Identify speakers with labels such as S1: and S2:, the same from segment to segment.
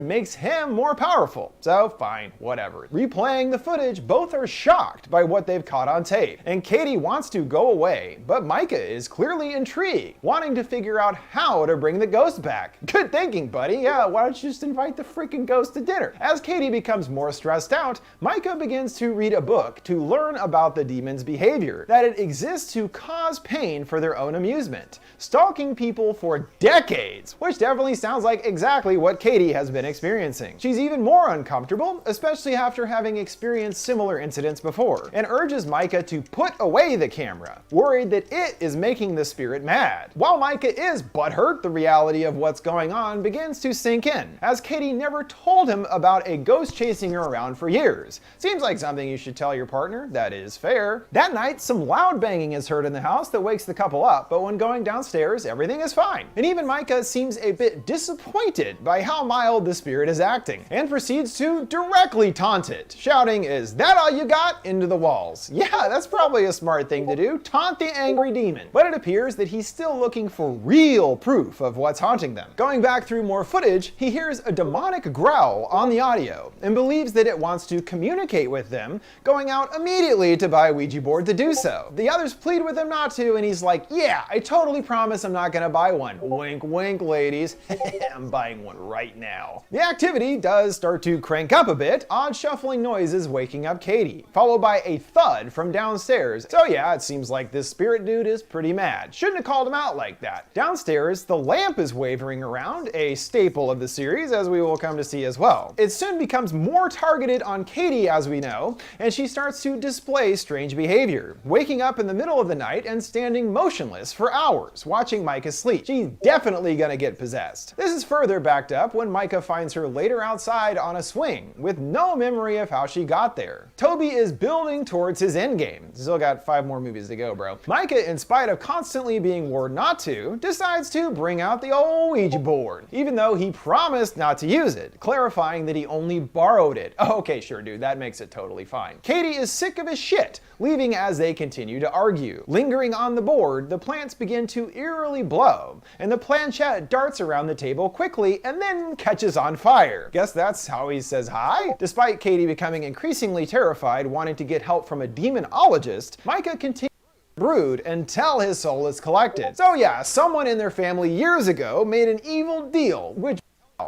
S1: makes him more powerful. So fine, whatever. Replaying the footage, both are shocked by what they've caught on tape, and Katie wants to go away, but Micah is clearly intrigued, wanting to figure out how to bring the ghost back. Good thinking, buddy. Yeah, why don't you just invite the freaking ghost to dinner? As Katie becomes more stressed out, Micah begins to read a book to learn about the demon's behavior, that it exists to cause pain for their own amusement, stalking people for decades, which definitely sounds like exactly what Katie has been experiencing. She's even more uncomfortable, especially after having experienced similar incidents before, and urges Micah to put away the camera, worried that it is making the spirit mad. While Micah is butthurt, the reality of what's going on begins to sink in, as Katie never told him about a ghost chasing her around for years. Seems like something you should tell your partner. That is fair. That night, some loud banging is heard in the house that wakes the couple up, but when going downstairs, everything is fine. And even Micah seems a bit disappointed by how mild the spirit is acting, and proceeds to directly taunt it, shouting, "Is that all you got?" into the walls. Yeah, that's probably a smart thing to do, taunt the angry demon. But it appears that he's still looking for real proof of what's haunting them. Going back through more footage, he hears a demonic growl on the audio, and believes that it wants to communicate with them, going out immediately to buy a Ouija board to do so. The others plead with him not to, and he's like, "Yeah, I totally promise I'm not gonna buy one. Wink wink, ladies." I'm buying one right now. The activity does start to crank up a bit, odd shuffling noises waking up Katie, followed by a thud from downstairs. So yeah, it seems like this spirit dude is pretty mad. Shouldn't have called him out like that. Downstairs, the lamp is wavering around, a staple of the series, as we will come to see as well. It soon becomes more targeted on Katie, as we know, and she starts to display strange behavior, waking up in the middle of the night and standing motionless for hours, watching Micah sleep. She's definitely gonna get possessed. This is further backed up when Micah finds her later outside on a swing, with no memory of how she got there. Toby is building towards his endgame. Still got 5 more movies to go, bro. Micah, in spite of constantly being warned not to, decides to bring out the old Ouija board, even though he promised not to use it, clarifying that he only borrowed it. Oh, okay, sure, dude, that makes it totally fine. Katie is sick of his shit, leaving as they continue to argue. Lingering on the board, the plants begin to eerily blow, and the planchette darts around the table quickly and then catches on fire. Guess that's how he says hi? Despite Katie becoming increasingly terrified, wanting to get help from a demonologist, Micah continues to brood until his soul is collected. So yeah, someone in their family years ago made an evil deal, which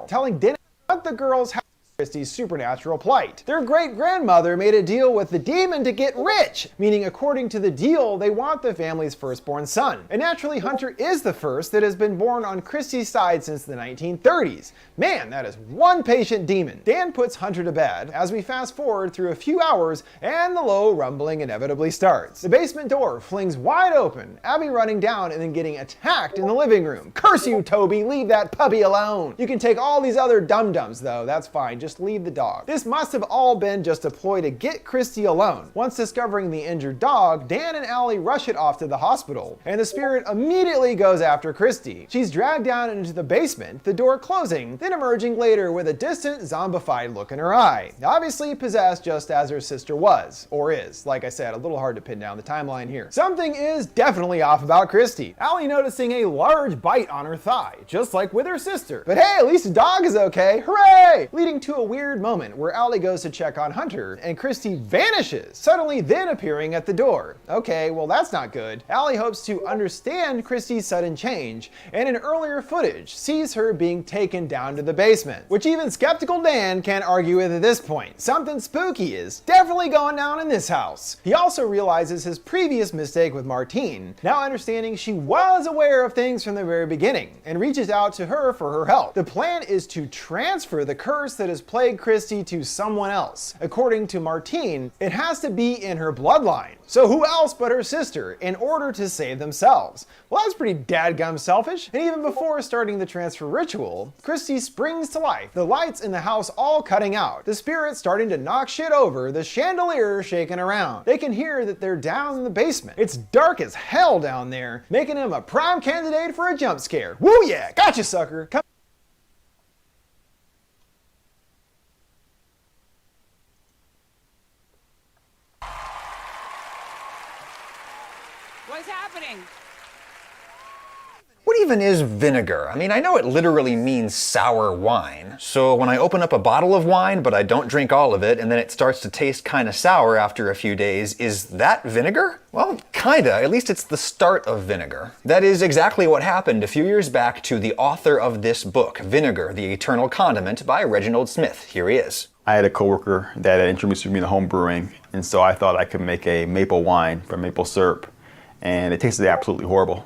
S1: telling Dennis about the girl's house Christie's supernatural plight. Their great-grandmother made a deal with the demon to get rich, meaning according to the deal, they want the family's firstborn son. And naturally, Hunter is the first that has been born on Christie's side since the 1930s. Man, that is one patient demon. Dan puts Hunter to bed as we fast forward through a few hours and the low rumbling inevitably starts. The basement door flings wide open, Abby running down and then getting attacked in the living room. Curse you, Toby, leave that puppy alone. You can take all these other dum-dums though, that's fine. Just leave the dog. This must have all been just a ploy to get Christy alone. Once discovering the injured dog, Dan and Allie rush it off to the hospital, and the spirit immediately goes after Christy. She's dragged down into the basement, the door closing, then emerging later with a distant, zombified look in her eye. Obviously possessed just as her sister was, or is. Like I said, a little hard to pin down the timeline here. Something is definitely off about Christy. Allie noticing a large bite on her thigh, just like with her sister. But hey, at least the dog is okay, hooray! Leading to a weird moment where Allie goes to check on Hunter and Christy vanishes, suddenly then appearing at the door. Okay, well that's not good. Allie hopes to understand Christy's sudden change, and in earlier footage sees her being taken down to the basement, which even skeptical Dan can't argue with at this point. Something spooky is definitely going down in this house. He also realizes his previous mistake with Martine, now understanding she was aware of things from the very beginning, and reaches out to her for her help. The plan is to transfer the curse that has plagued Christy to someone else. According to Martine, it has to be in her bloodline. So who else but her sister, in order to save themselves? Well, that's pretty dadgum selfish. And even before starting the transfer ritual, Christy springs to life, the lights in the house all cutting out, the spirit starting to knock shit over, the chandelier shaking around. They can hear that they're down in the basement. It's dark as hell down there, making him a prime candidate for a jump scare. Woo yeah, gotcha sucker. Come
S2: What's happening? What even is vinegar? I mean, I know it literally means sour wine. So when I open up a bottle of wine, but I don't drink all of it, and then it starts to taste kind of sour after a few days, is that vinegar? Well, kinda. At least it's the start of vinegar. That is exactly what happened a few years back to the author of this book, Vinegar, the Eternal Condiment, by Reginald Smith. Here he is.
S3: I had a coworker that had introduced me to home brewing, and so I thought I could make a maple wine from maple syrup, and it tasted absolutely horrible.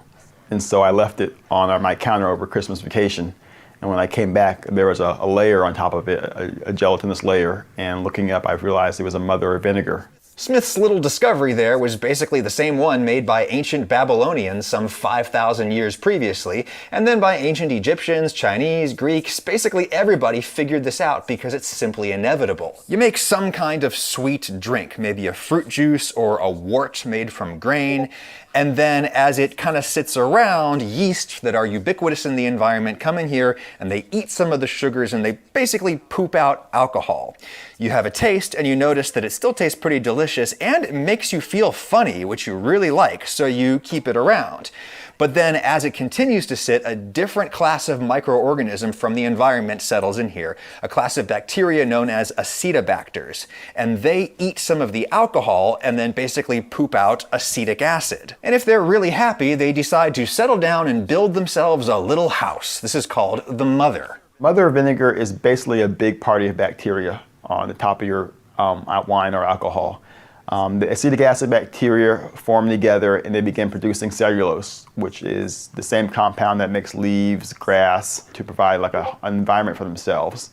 S3: And so I left it on my counter over Christmas vacation. And when I came back, there was a layer on top of it, a gelatinous layer. And looking up, I realized it was a mother of vinegar.
S2: Smith's little discovery there was basically the same one made by ancient Babylonians some 5,000 years previously, and then by ancient Egyptians, Chinese, Greeks. Basically everybody figured this out because it's simply inevitable. You make some kind of sweet drink, maybe a fruit juice or a wort made from grain, and then as it kind of sits around, yeast that are ubiquitous in the environment come in here and they eat some of the sugars and they basically poop out alcohol. You have a taste and you notice that it still tastes pretty delicious and it makes you feel funny, which you really like, so you keep it around. But then as it continues to sit, a different class of microorganism from the environment settles in here, a class of bacteria known as acetobacters. And they eat some of the alcohol and then basically poop out acetic acid. And if they're really happy, they decide to settle down and build themselves a little house. This is called the mother.
S3: Mother of vinegar is basically a big party of bacteria on the top of your wine or alcohol. The acetic acid bacteria form together and they begin producing cellulose, which is the same compound that makes leaves, grass, to provide like an environment for themselves.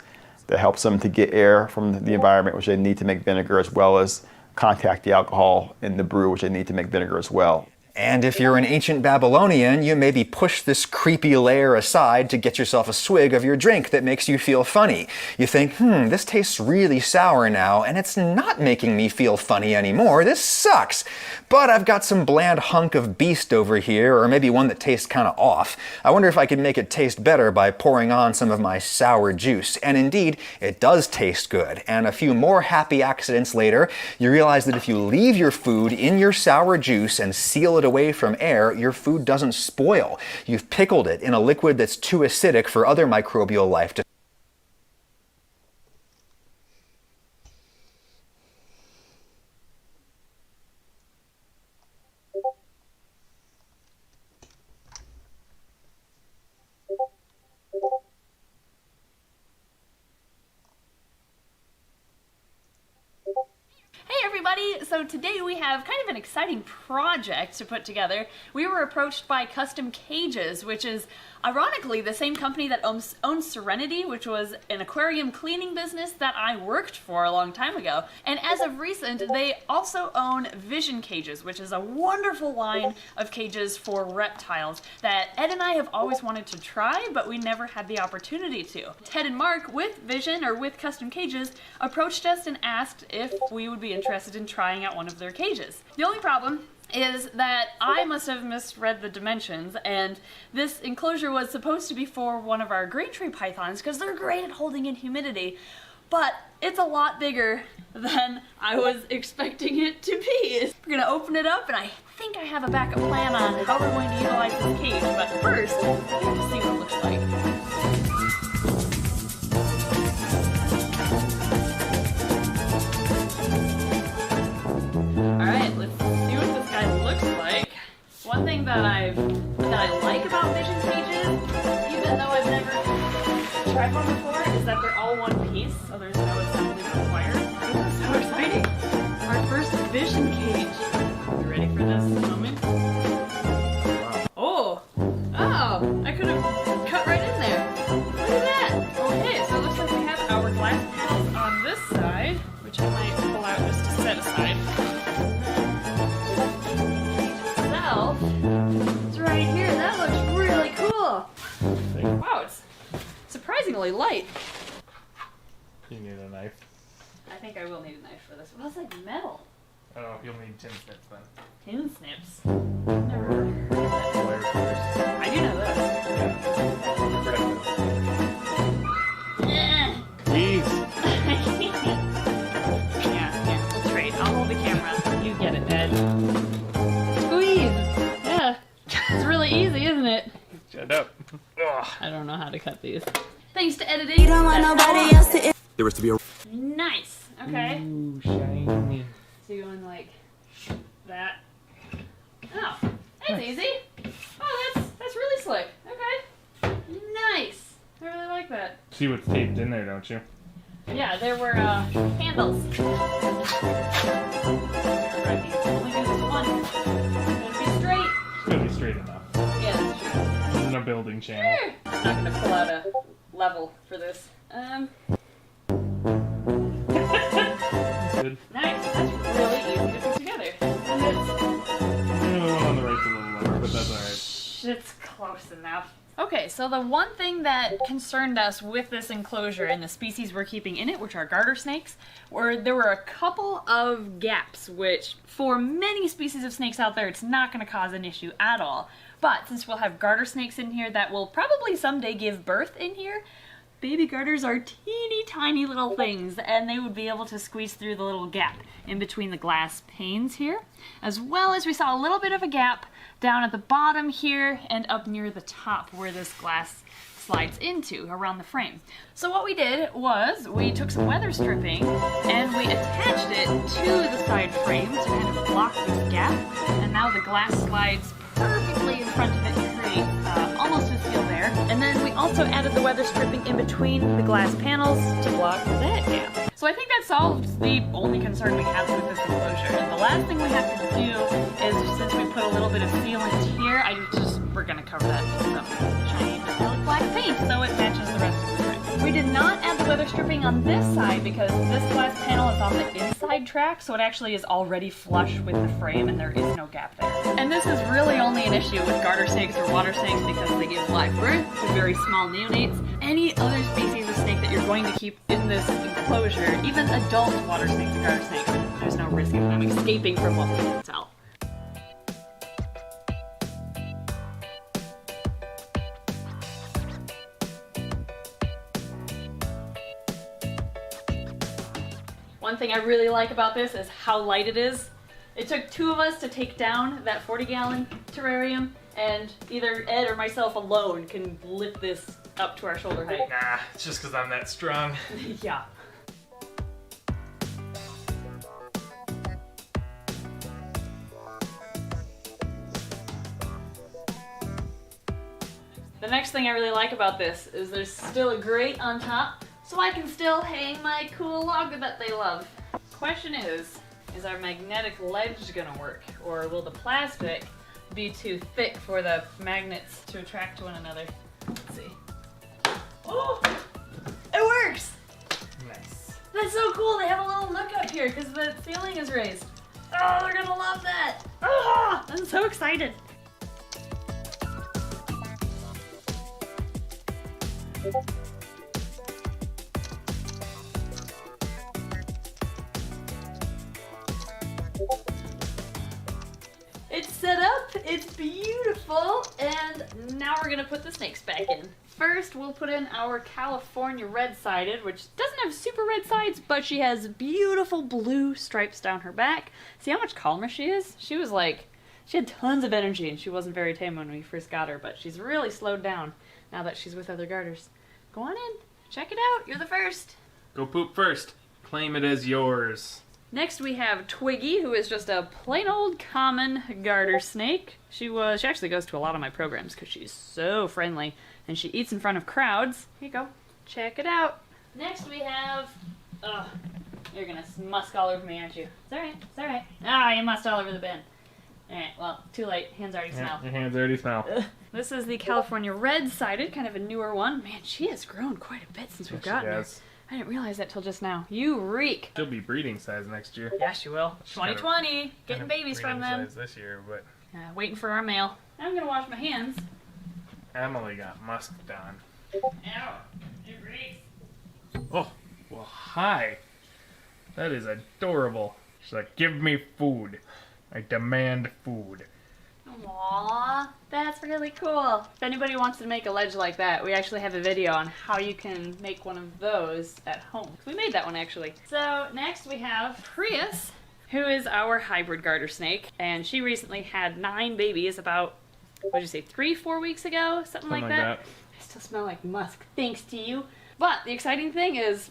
S3: That helps them to get air from the environment, which they need to make vinegar, as well as contact the alcohol in the brew, which they need to make vinegar as well.
S2: And if you're an ancient Babylonian, you maybe push this creepy layer aside to get yourself a swig of your drink that makes you feel funny. You think, this tastes really sour now, and it's not making me feel funny anymore. This sucks. But I've got some bland hunk of beast over here, or maybe one that tastes kind of off. I wonder if I could make it taste better by pouring on some of my sour juice. And indeed, it does taste good. And a few more happy accidents later, you realize that if you leave your food in your sour juice and seal it away from air, your food doesn't spoil. You've pickled it in a liquid that's too acidic for other microbial life to
S4: So today we have kind of an exciting project to put together. We were approached by Custom Cages, which is ironically the same company that owns Serenity, which was an aquarium cleaning business that I worked for a long time ago. And as of recent, they also own Vision Cages, which is a wonderful line of cages for reptiles that Ed and I have always wanted to try, but we never had the opportunity to. Ted and Mark with Vision, or with Custom Cages, approached us and asked if we would be interested in trying out one of their cages. The only problem is that I must have misread the dimensions, and this enclosure was supposed to be for one of our green tree pythons because they're great at holding in humidity, but it's a lot bigger than I was expecting it to be. We're gonna open it up, and I think I have a backup plan on how we're going to utilize this cage, but first, we have to see what it looks like. Alright, let's see what this guy looks like. One thing that I like about Vision Cages, even though I've never tried one before, is that they're all one piece, so there's no assembly required. This is so exciting! Our first Vision Cage. You ready for this moment? Oh! Oh! I could have cut right in there. Look at that! Okay, so it looks like we have our glass panels on this side, which I might pull out just to set aside. It's right here. That looks really cool. Wow, it's surprisingly light.
S5: You need a knife.
S4: I think I will need a knife for this. Well, it's like metal.
S5: Oh, you'll need tin snips then.
S4: Tin snips? Never heard of that.
S5: Wire cutters.
S4: I do know this.
S5: Yeah. Jeez.
S4: Yeah, here, we'll trade. I'll hold the camera. You get it, Ed. Squeeze! Yeah. It's really easy, isn't it?
S5: Just
S4: cut these. Thanks to editing. You don't want nobody else to.
S3: There was to be a.
S4: Nice. Okay.
S5: Ooh, shiny.
S4: So you're going like that. Oh, that's easy. Oh, that's really slick. Okay. Nice. I really like that.
S5: See what's taped in there, don't you?
S4: Yeah, there were handles. Only do this once. It's gonna be straight.
S5: It's gonna be straight enough.
S4: Yeah, that's true.
S5: In a building channel.
S4: Sure. I'm not gonna pull out a level for this.
S5: Good.
S4: Nice. That's really easy to put together. And
S5: The one on the right's a little lower, but that's alright.
S4: it's close enough. Okay, so the one thing that concerned us with this enclosure and the species we're keeping in it, which are garter snakes, were there were a couple of gaps, which for many species of snakes out there, it's not going to cause an issue at all. But since we'll have garter snakes in here that will probably someday give birth in here, baby garters are teeny tiny little things, and they would be able to squeeze through the little gap in between the glass panes here, as well as we saw a little bit of a gap down at the bottom here and up near the top where this glass slides into around the frame. So what we did was we took some weather stripping and we attached it to the side frame to kind of block this gap, and now the glass slides perfectly in front of it to create almost a seal there. And then we also added the weather stripping in between the glass panels to block that gap. So I think that solves the only concern we have with this enclosure. And the last thing we have to do is, since we put a little bit of sealant here, we're gonna cover that with some shiny metallic black paint so it matches the rest of the frame. We did not add the weather stripping on this side because this glass panel is on the inside track, so it actually is already flush with the frame and there is no gap there. And this is really only an issue with garter snakes or water snakes because they give live birth to very small neonates. Any other species of snake that you're going to keep in this enclosure, even adult water snakes and garter snakes, there's no risk of them escaping from what we can tell. One thing I really like about this is how light it is. It took two of us to take down that 40-gallon terrarium, and either Ed or myself alone can lift this up to our shoulder height.
S5: Nah, it's just because I'm that strong.
S4: Yeah. The next thing I really like about this is there's still a grate on top, so I can still hang my cool log that they love. Question is our magnetic ledge gonna work, or will the plastic be too thick for the magnets to attract to one another? Let's see. Oh, it works!
S5: Nice.
S4: That's so cool. They have a little nook up here because the ceiling is raised. Oh, they're gonna love that. Oh, I'm so excited. It's set up, it's beautiful, and now we're gonna put the snakes back in. First, we'll put in our California red-sided, which doesn't have super red sides, but she has beautiful blue stripes down her back. See how much calmer she is? She had tons of energy, and she wasn't very tame when we first got her, but she's really slowed down now that she's with other garters. Go on in, check it out, you're the first.
S5: Go poop first. Claim it as yours.
S4: Next we have Twiggy, who is just a plain old common garter snake. She actually goes to a lot of my programs because she's so friendly and she eats in front of crowds. Here you go. Check it out. Next we have... Ugh, you're gonna musk all over me, aren't you? It's alright, it's alright. Ah, you musked all over the bin. Alright, well, too late. Hands already smell.
S5: Yeah, your hands already smell.
S4: This is the California red-sided, kind of a newer one. Man, she has grown quite a bit since we've gotten her. I didn't realize that till just now. You reek.
S5: She'll be breeding size next year.
S4: Yeah, she will. 2020. Getting babies from them.
S5: Size this year, but
S4: Waiting for our mail. Now I'm gonna wash my hands.
S5: Emily got musked on.
S4: Ow. It reeks.
S5: Oh, well, hi. That is adorable. She's like, give me food. I demand food.
S4: Aww, that's really cool. If anybody wants to make a ledge like that, we actually have a video on how you can make one of those at home. We made that one actually. So next we have Prius, who is our hybrid garter snake, and she recently had 9 babies about, what'd you say, 3-4 weeks ago? Something like that. I still smell like musk, thanks to you. But the exciting thing is,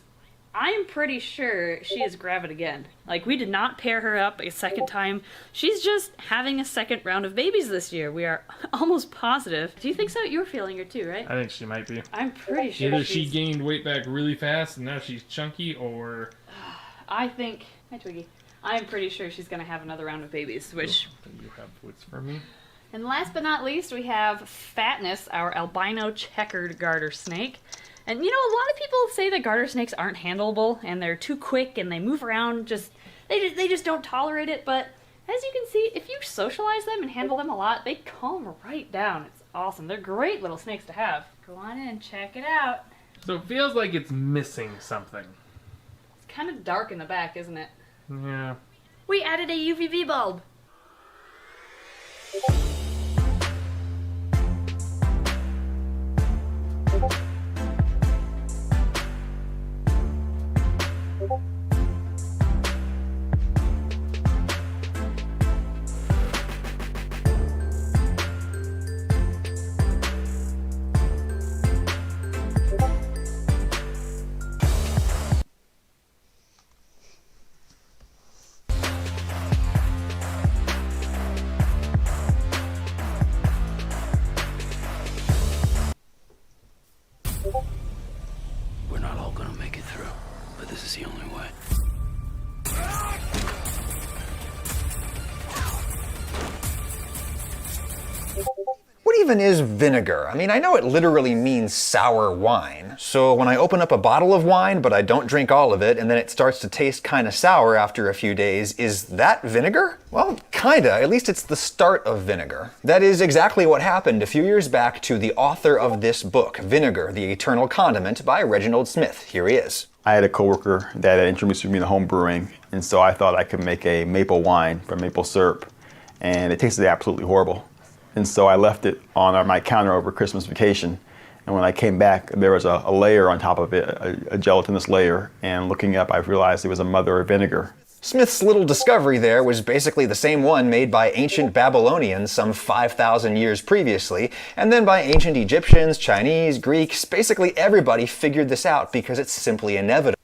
S4: I'm pretty sure she is gravid again. Like, we did not pair her up a second time. She's just having a second round of babies this year. We are almost positive. Do you think so? You were feeling her too, right?
S5: I think she might be.
S4: I'm pretty sure
S5: Either she gained weight back really fast and now she's chunky, or...
S4: I think... Hi, Twiggy. I'm pretty sure she's going to have another round of babies, which...
S5: You have what's for me?
S4: And last but not least, we have Fatness, our albino checkered garter snake. And you know, a lot of people say that garter snakes aren't handleable and they're too quick and they move around, they just don't tolerate it. But as you can see, if you socialize them and handle them a lot, they calm right down. It's awesome. They're great little snakes to have. Go on in, check it out.
S5: So it feels like it's missing something.
S4: It's kind of dark in the back, isn't it?
S5: Yeah.
S4: We added a UVB bulb.
S6: We're not all gonna make it through, but this is the only way.
S2: What even is vinegar? I mean, I know it literally means sour wine. So when I open up a bottle of wine, but I don't drink all of it, and then it starts to taste kind of sour after a few days, is that vinegar? Well, kinda. At least it's the start of vinegar. That is exactly what happened a few years back to the author of this book, Vinegar, the Eternal Condiment, by Reginald Smith. Here he is.
S3: I had a coworker that had introduced me to home brewing, and so I thought I could make a maple wine from maple syrup, and it tasted absolutely horrible. And so I left it on my counter over Christmas vacation. And when I came back, there was a layer on top of it, a gelatinous layer. And looking up, I realized it was a mother of vinegar.
S2: Smith's little discovery there was basically the same one made by ancient Babylonians some 5,000 years previously, and then by ancient Egyptians, Chinese, Greeks. Basically everybody figured this out because it's simply inevitable.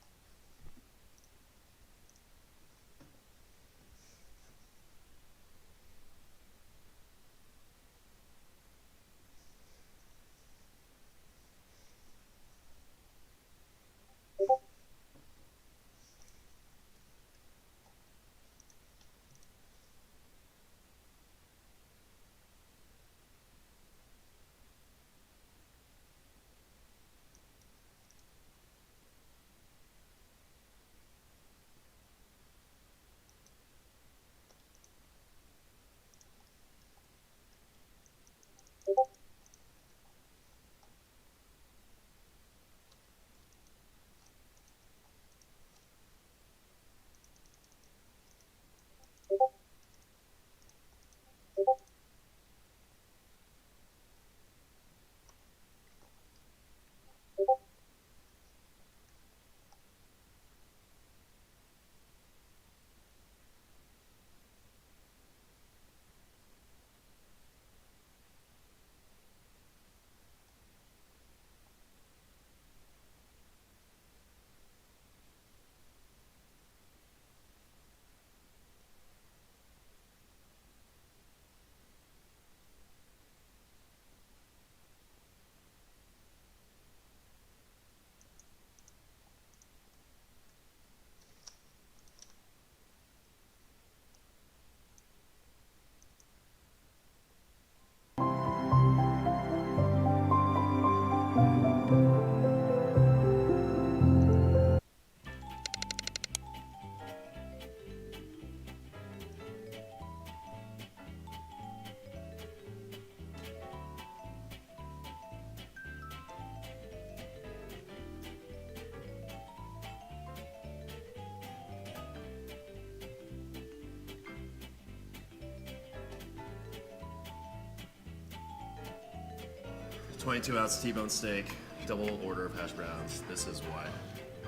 S7: .22-ounce T-bone steak, double order of hash browns. This is what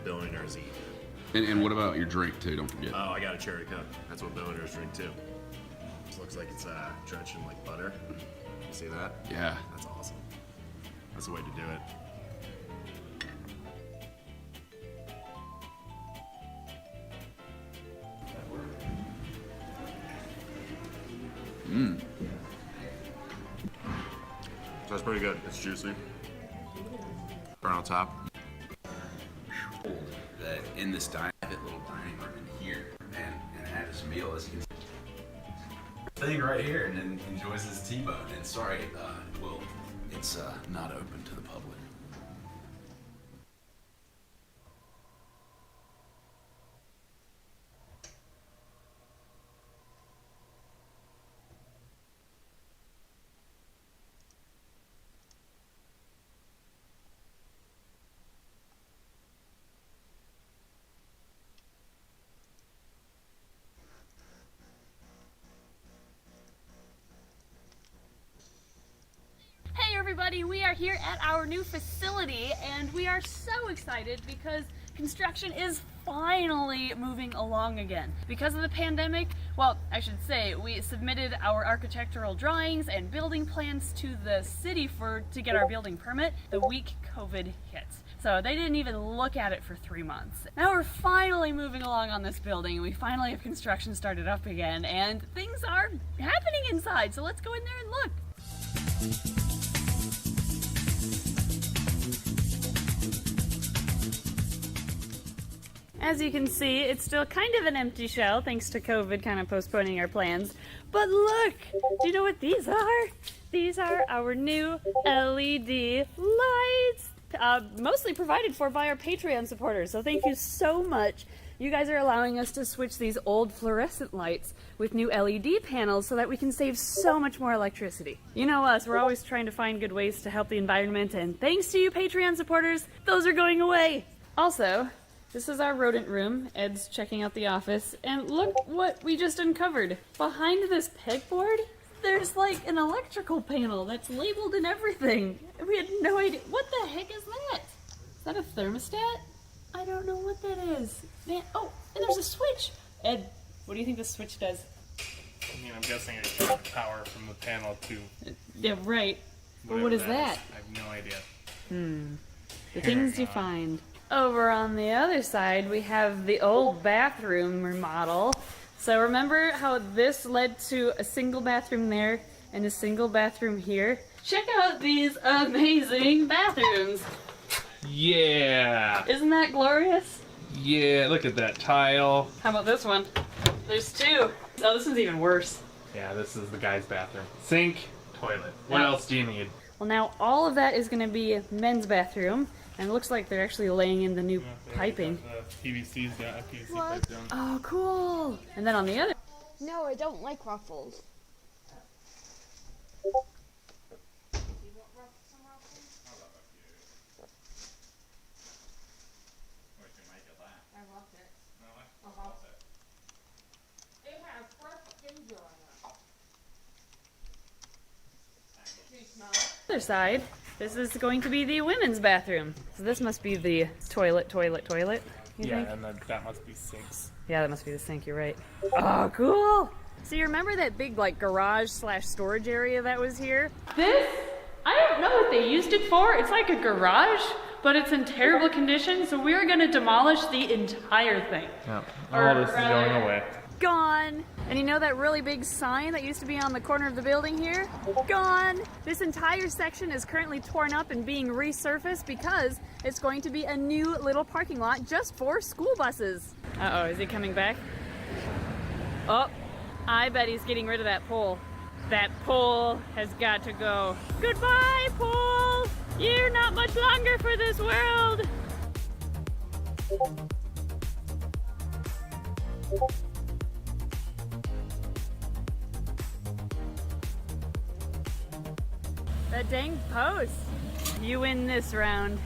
S7: billionaires eat.
S8: And what about your drink too? Don't forget.
S7: Oh, I got a cherry coke. That's what billionaires drink too. This looks like it's drenched in like butter. You see that?
S8: Yeah.
S7: That's awesome. That's the way to do it. So it's pretty good. It's juicy. Burn on top.
S8: That in this private little dining room in here, and had his meal as he's sitting right here and then enjoys his T-bone. And sorry, well, it's not open to the public.
S4: Hey everybody, we are here at our new facility and we are so excited because construction is finally moving along again. Because of the pandemic, well, I should say, we submitted our architectural drawings and building plans to the city to get our building permit the week COVID hit. So they didn't even look at it for 3 months. Now we're finally moving along on this building and we finally have construction started up again and things are happening inside. So let's go in there and look. As you can see, it's still kind of an empty shell thanks to COVID kind of postponing our plans. But look, do you know what these are? These are our new LED lights, mostly provided for by our Patreon supporters. So thank you so much. You guys are allowing us to switch these old fluorescent lights with new LED panels so that we can save so much more electricity. You know us, we're always trying to find good ways to help the environment, and thanks to you Patreon supporters, those are going away. Also, this is our rodent room. Ed's checking out the office, and look what we just uncovered. Behind this pegboard, there's like an electrical panel that's labeled and everything. We had no idea. What the heck is that? Is that a thermostat? I don't know what that is. Man, oh, and there's a switch. Ed, what do you think the switch does?
S5: I mean, I'm guessing it shows power from the panel to.
S4: Yeah, right. But what is that?
S5: I have no idea.
S4: The things you find. Over on the other side, we have the old bathroom remodel. So remember how this led to a single bathroom there and a single bathroom here? Check out these amazing bathrooms.
S5: Yeah.
S4: Isn't that glorious?
S5: Yeah, look at that tile.
S4: How about this one? There's two. Oh, this one's even worse.
S5: Yeah, this is the guy's bathroom. Sink, toilet. What else do you need?
S4: Well, now all of that is going to be men's bathroom. And it looks like they're actually laying in the new piping.
S5: PVC's got a PVC pipe down.
S4: Oh, cool. And then on the other...
S9: No, I don't like waffles.
S4: Other side, this is going to be the women's bathroom. So this must be the toilet, you think?
S5: And that must be sinks.
S4: Yeah, that must be the sink, you're right. Oh, cool! So you remember that big, like, garage/storage area that was here? This, I don't know what they used it for. It's like a garage, but it's in terrible condition, so we're gonna demolish the entire thing.
S5: Yeah, all this is going away.
S4: Gone. And you know that really big sign that used to be on the corner of the building here? Gone. This entire section is currently torn up and being resurfaced because it's going to be a new little parking lot just for school buses. Uh-oh, is he coming back? Oh, I bet he's getting rid of that pole. That pole has got to go. Goodbye, pole! You're not much longer for this world! That dang post. You win this round.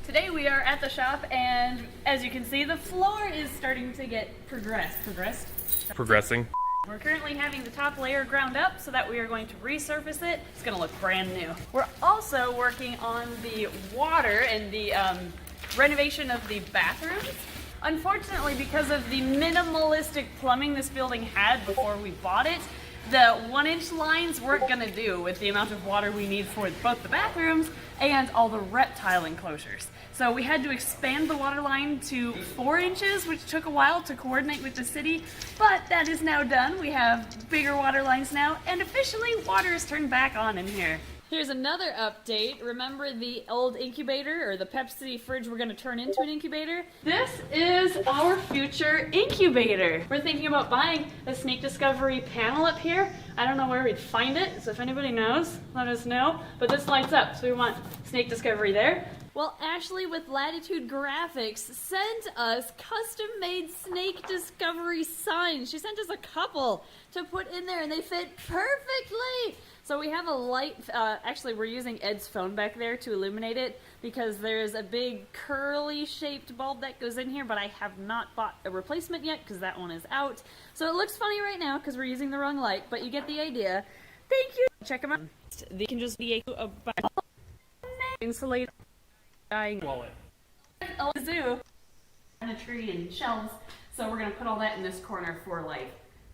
S4: Today we are at the shop and as you can see the floor is starting to get
S5: Progressing.
S4: We're currently having the top layer ground up so that we are going to resurface it. It's going to look brand new. We're also working on the water and the renovation of the bathrooms. Unfortunately, because of the minimalistic plumbing this building had before we bought it, the 1-inch lines weren't gonna do with the amount of water we need for both the bathrooms and all the reptile enclosures. So we had to expand the water line to 4 inches, which took a while to coordinate with the city, but that is now done. We have bigger water lines now, and officially water is turned back on in here. Here's another update. Remember the old incubator, or the Pepsi fridge we're gonna turn into an incubator? This is our future incubator. We're thinking about buying a snake discovery panel up here. I don't know where we'd find it, so if anybody knows, let us know. But this lights up, so we want snake discovery there. Well, Ashley with Latitude Graphics sent us custom-made snake discovery signs. She sent us a couple to put in there, and they fit perfectly. So we have a light, actually we're using Ed's phone back there to illuminate it because there's a big curly shaped bulb that goes in here, but I have not bought a replacement yet because that one is out. So it looks funny right now because we're using the wrong light, but you get the idea. Thank you. Check them out. They can just be a insulated
S5: Wallet.
S4: a zoo and a tree and shelves. So we're gonna put all that in this corner for like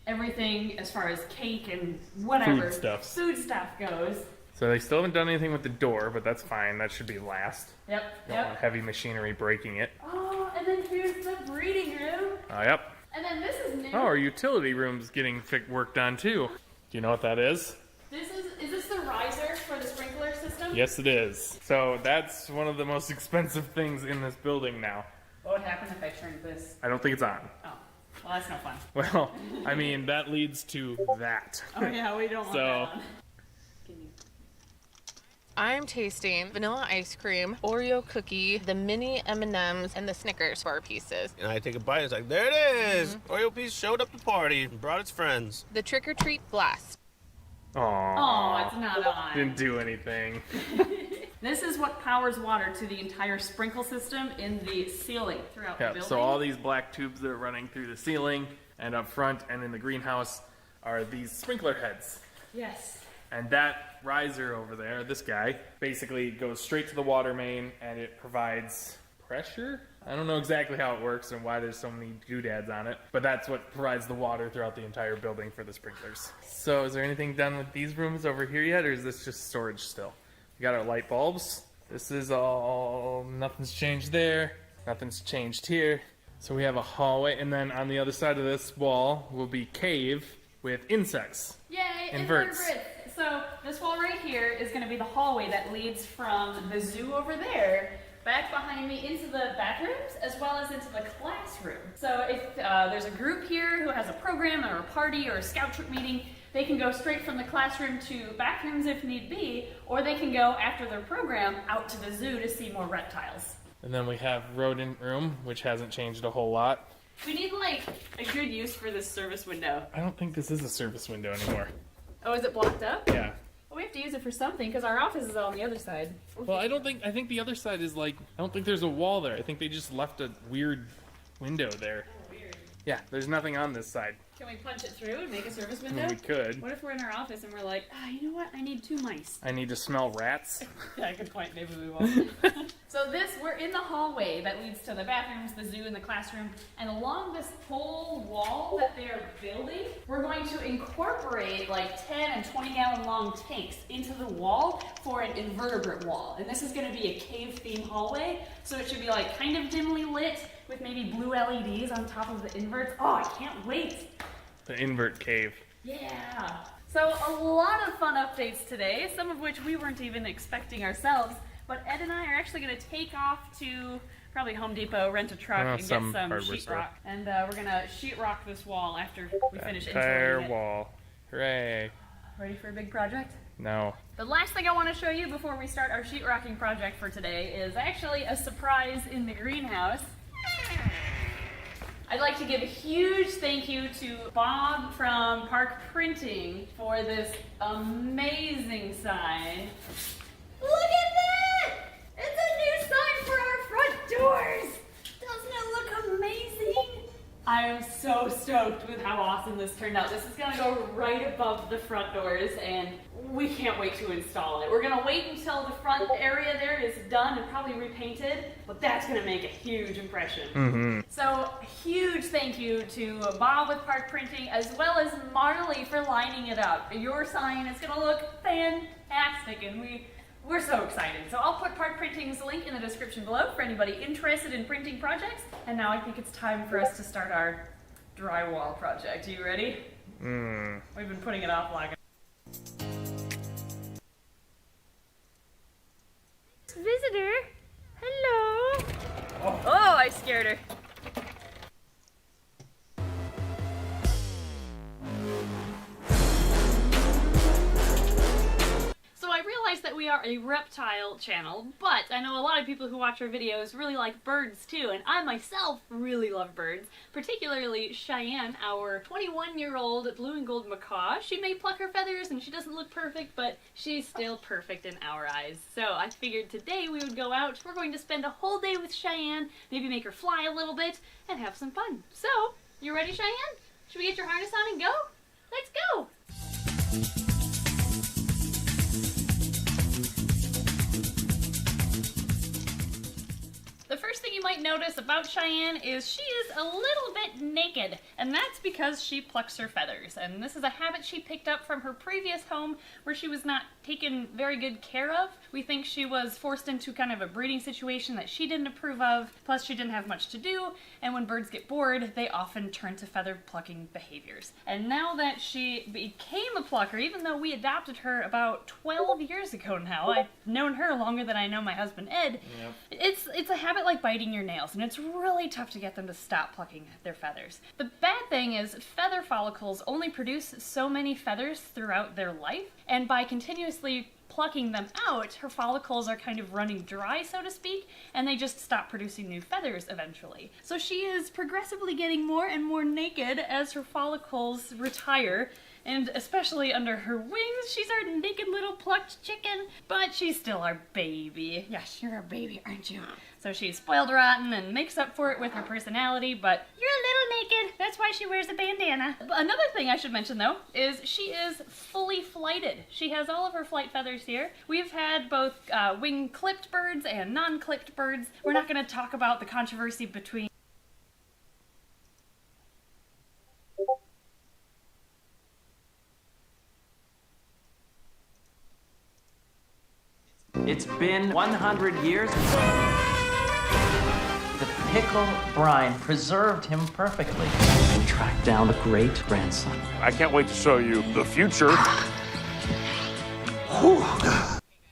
S4: everything as far as cake and whatever food stuff goes.
S5: So they still haven't done anything with the door, but that's fine. That should be last.
S4: Yep.
S5: Don't want heavy machinery breaking it.
S4: Oh, and then here's the breeding room.
S5: Oh, yep.
S4: And then this is new.
S5: Oh, our utility room's getting worked on too. Do you know what that is?
S4: Is this the riser for the sprinkler system?
S5: Yes, it is. So that's one of the most expensive things in this building now.
S4: What would happen if I turned this?
S5: I don't think it's on.
S4: Oh, well, that's no fun.
S5: Well, I mean, that leads to that.
S4: Oh yeah, we don't want that on.
S10: I'm tasting vanilla ice cream, Oreo cookie, the mini M&Ms, and the Snickers bar pieces.
S11: And I take a bite, it's like, there it is! Oreo piece showed up to party and brought its friends.
S10: The trick-or-treat blast.
S5: Aww.
S4: Oh, it's not on.
S5: Didn't do anything.
S4: This is what powers water to the entire sprinkle system in the ceiling throughout the building.
S5: So all these black tubes that are running through the ceiling and up front and in the greenhouse are these sprinkler heads.
S4: Yes.
S5: And that riser over there, this guy, basically goes straight to the water main and it provides pressure? I don't know exactly how it works and why there's so many doodads on it, but that's what provides the water throughout the entire building for the sprinklers. So is there anything done with these rooms over here yet, or is this just storage still? We got our light bulbs. This is all, nothing's changed there, nothing's changed here. So we have a hallway, and then on the other side of this wall will be cave with insects.
S4: Yay,
S5: inverts.
S4: So this wall right here is going to be the hallway that leads from the zoo over there back behind me into the bathrooms as well as into the classroom. So if there's a group here who has a program or a party or a scout troop meeting, they can go straight from the classroom to bathrooms if need be, or they can go after their program out to the zoo to see more reptiles.
S5: And then we have rodent room, which hasn't changed a whole lot.
S4: We need like a good use for this service window.
S5: I don't think this is a service window anymore.
S4: Oh, is it blocked up?
S5: Yeah.
S4: Well, we have to use it for something because our office is on the other side.
S5: Well, I think the other side is like, I don't think there's a wall there. I think they just left a weird window there.
S4: Oh, weird.
S5: Yeah, there's nothing on this side.
S4: Can we punch it through and make a service window?
S5: We could.
S4: What if we're in our office and we're like, you know what? I need 2 mice.
S5: I need to smell rats.
S4: Yeah, good point. Maybe we won't. So we're in the hallway that leads to the bathrooms, the zoo, and the classroom. And along this whole wall that they're building, we're going to incorporate like 10 and 20 gallon long tanks into the wall for an invertebrate wall. And this is going to be a cave themed hallway. So it should be like kind of dimly lit with maybe blue LEDs on top of the inverts. Oh, I can't wait.
S5: The invert cave.
S4: Yeah. So a lot of fun updates today, some of which we weren't even expecting ourselves. But Ed and I are actually going to take off to probably Home Depot, rent a truck, and get some sheetrock. And we're going to sheetrock this wall after we finish insulating it.
S5: Entire wall. Hooray.
S4: Ready for a big project?
S5: No.
S4: The last thing I want to show you before we start our sheetrocking project for today is actually a surprise in the greenhouse. I'd like to give a huge thank you to Bob from Park Printing for this amazing sign. Look at that! It's a new sign for our front doors! Doesn't it look amazing? I am so stoked with how awesome this turned out. This is gonna go right above the front doors, and we can't wait to install it. We're gonna wait until the front area there is done and probably repainted, but that's gonna make a huge impression. So huge thank you to Bob with Park Printing as well as Marley for lining it up. Your sign is gonna look fantastic and we're so excited. So I'll put Park Printing's link in the description below for anybody interested in printing projects. And now I think it's time for us to start our drywall project. Are you ready? We've been putting it off long enough. Visitor, hello. Oh, I scared her. So I realized that we are a reptile channel, but I know a lot of people who watch our videos really like birds too, and I myself really love birds, particularly Cheyenne, our 21-year-old blue and gold macaw. She may pluck her feathers and she doesn't look perfect, but she's still perfect in our eyes. So I figured today we would go out. We're going to spend a whole day with Cheyenne, maybe make her fly a little bit, and have some fun. So, you ready, Cheyenne? Should we get your harness on and go? Let's go! The first thing you might notice about Cheyenne is she is a little bit naked, and that's because she plucks her feathers. And this is a habit she picked up from her previous home where she was not taken very good care of. We think she was forced into kind of a breeding situation that she didn't approve of, plus she didn't have much to do, and when birds get bored, they often turn to feather plucking behaviors. And now that she became a plucker, even though we adopted her about 12 years ago now, I've known her longer than I know my husband Ed, it's a habit like biting your nails, and it's really tough to get them to stop plucking their feathers. The bad thing is feather follicles only produce so many feathers throughout their life, and by continuously plucking them out, her follicles are kind of running dry, so to speak, and they just stop producing new feathers eventually. So she is progressively getting more and more naked as her follicles retire, and especially under her wings, she's our naked little plucked chicken, but she's still our baby. Yes, you're our baby, aren't you? So she's spoiled rotten and makes up for it with her personality, but you're a little naked. That's why she wears a bandana. Another thing I should mention though, is she is fully flighted. She has all of her flight feathers here. We've had both wing-clipped birds and non-clipped birds. We're not gonna talk about the controversy between
S12: It's been 100 years. The pickle brine preserved him perfectly. We tracked down a great-grandson.
S13: I can't wait to show you the future.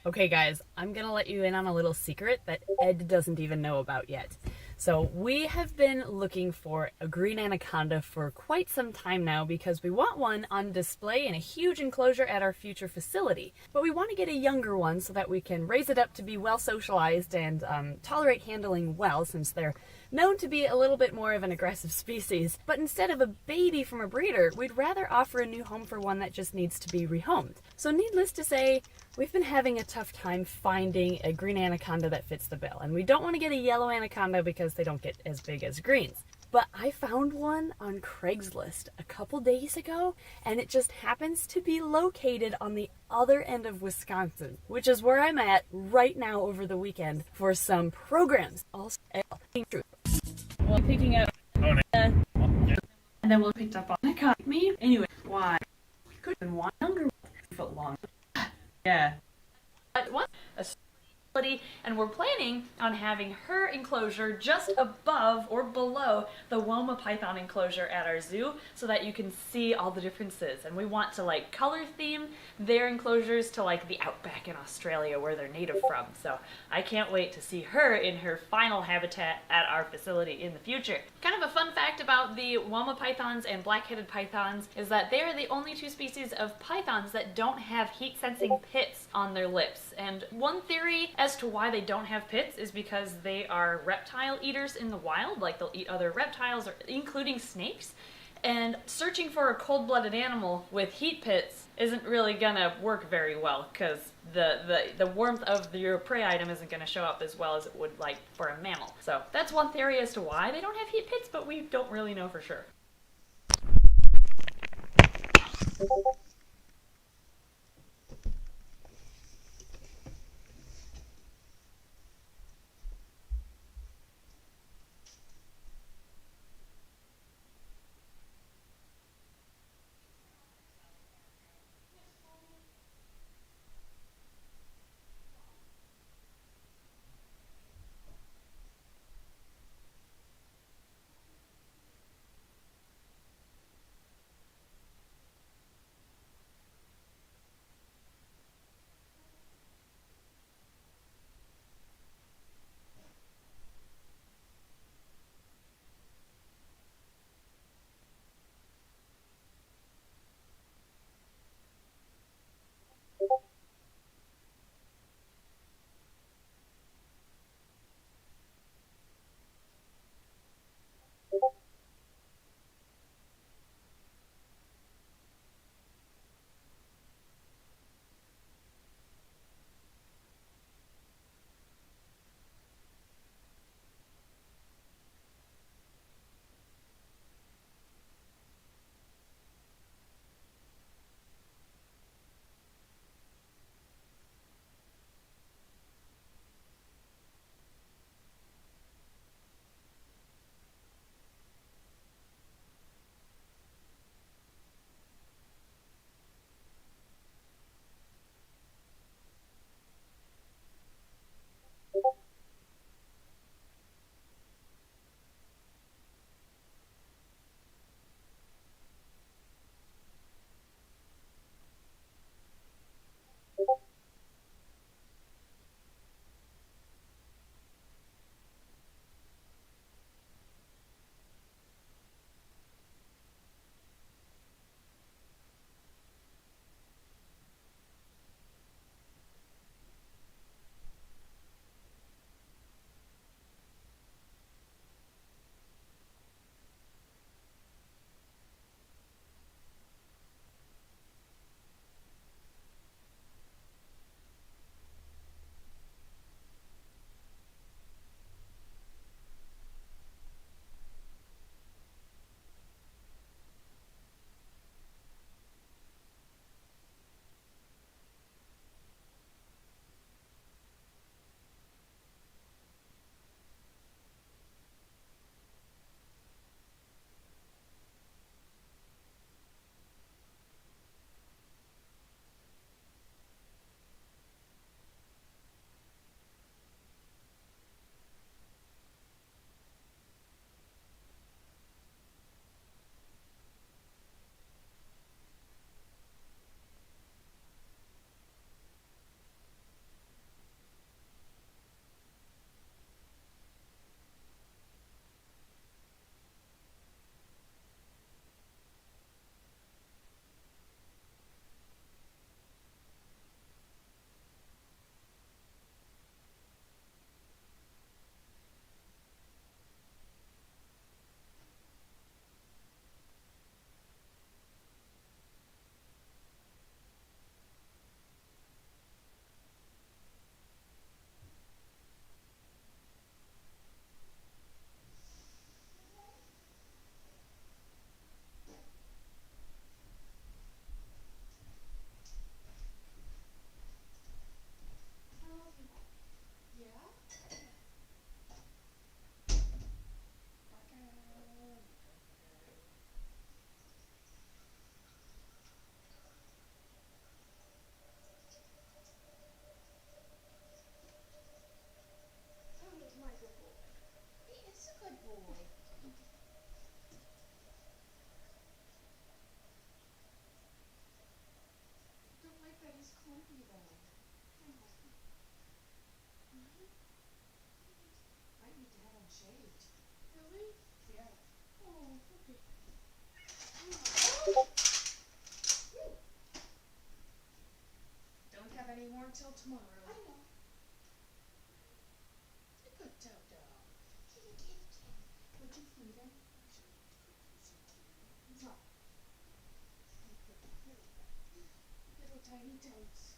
S4: Okay guys, I'm gonna let you in on a little secret that Ed doesn't even know about yet. So we have been looking for a green anaconda for quite some time now because we want one on display in a huge enclosure at our future facility. But we want to get a younger one so that we can raise it up to be well socialized and tolerate handling well, since they're known to be a little bit more of an aggressive species. But instead of a baby from a breeder, we'd rather offer a new home for one that just needs to be rehomed. So needless to say, we've been having a tough time finding a green anaconda that fits the bill. And we don't want to get a yellow anaconda because they don't get as big as greens. But I found one on Craigslist a couple days ago, and it just happens to be located on the other end of Wisconsin, which is where I'm at right now over the weekend for some programs. Also, well, picking up, and then we'll pick up on me. Anyway, why? We could have been one younger foot long. Yeah. But what? And we're planning on having her enclosure just above or below the Woma python enclosure at our zoo so that you can see all the differences. And we want to like color theme their enclosures to like the outback in Australia where they're native from. So I can't wait to see her in her final habitat at our facility in the future. Kind of a fun fact about the Woma pythons and black-headed pythons is that they are the only two species of pythons that don't have heat-sensing pits on their lips. And one theory as to why they don't have pits is because they are reptile eaters in the wild, like they'll eat other reptiles, including snakes. And searching for a cold-blooded animal with heat pits isn't really gonna work very well because the warmth of your prey item isn't gonna show up as well as it would like for a mammal. So that's one theory as to why they don't have heat pits, but we don't really know for sure.
S14: Don't have any more until tomorrow. I know. Good Dodo. Would you feed him? No. Little tiny toes.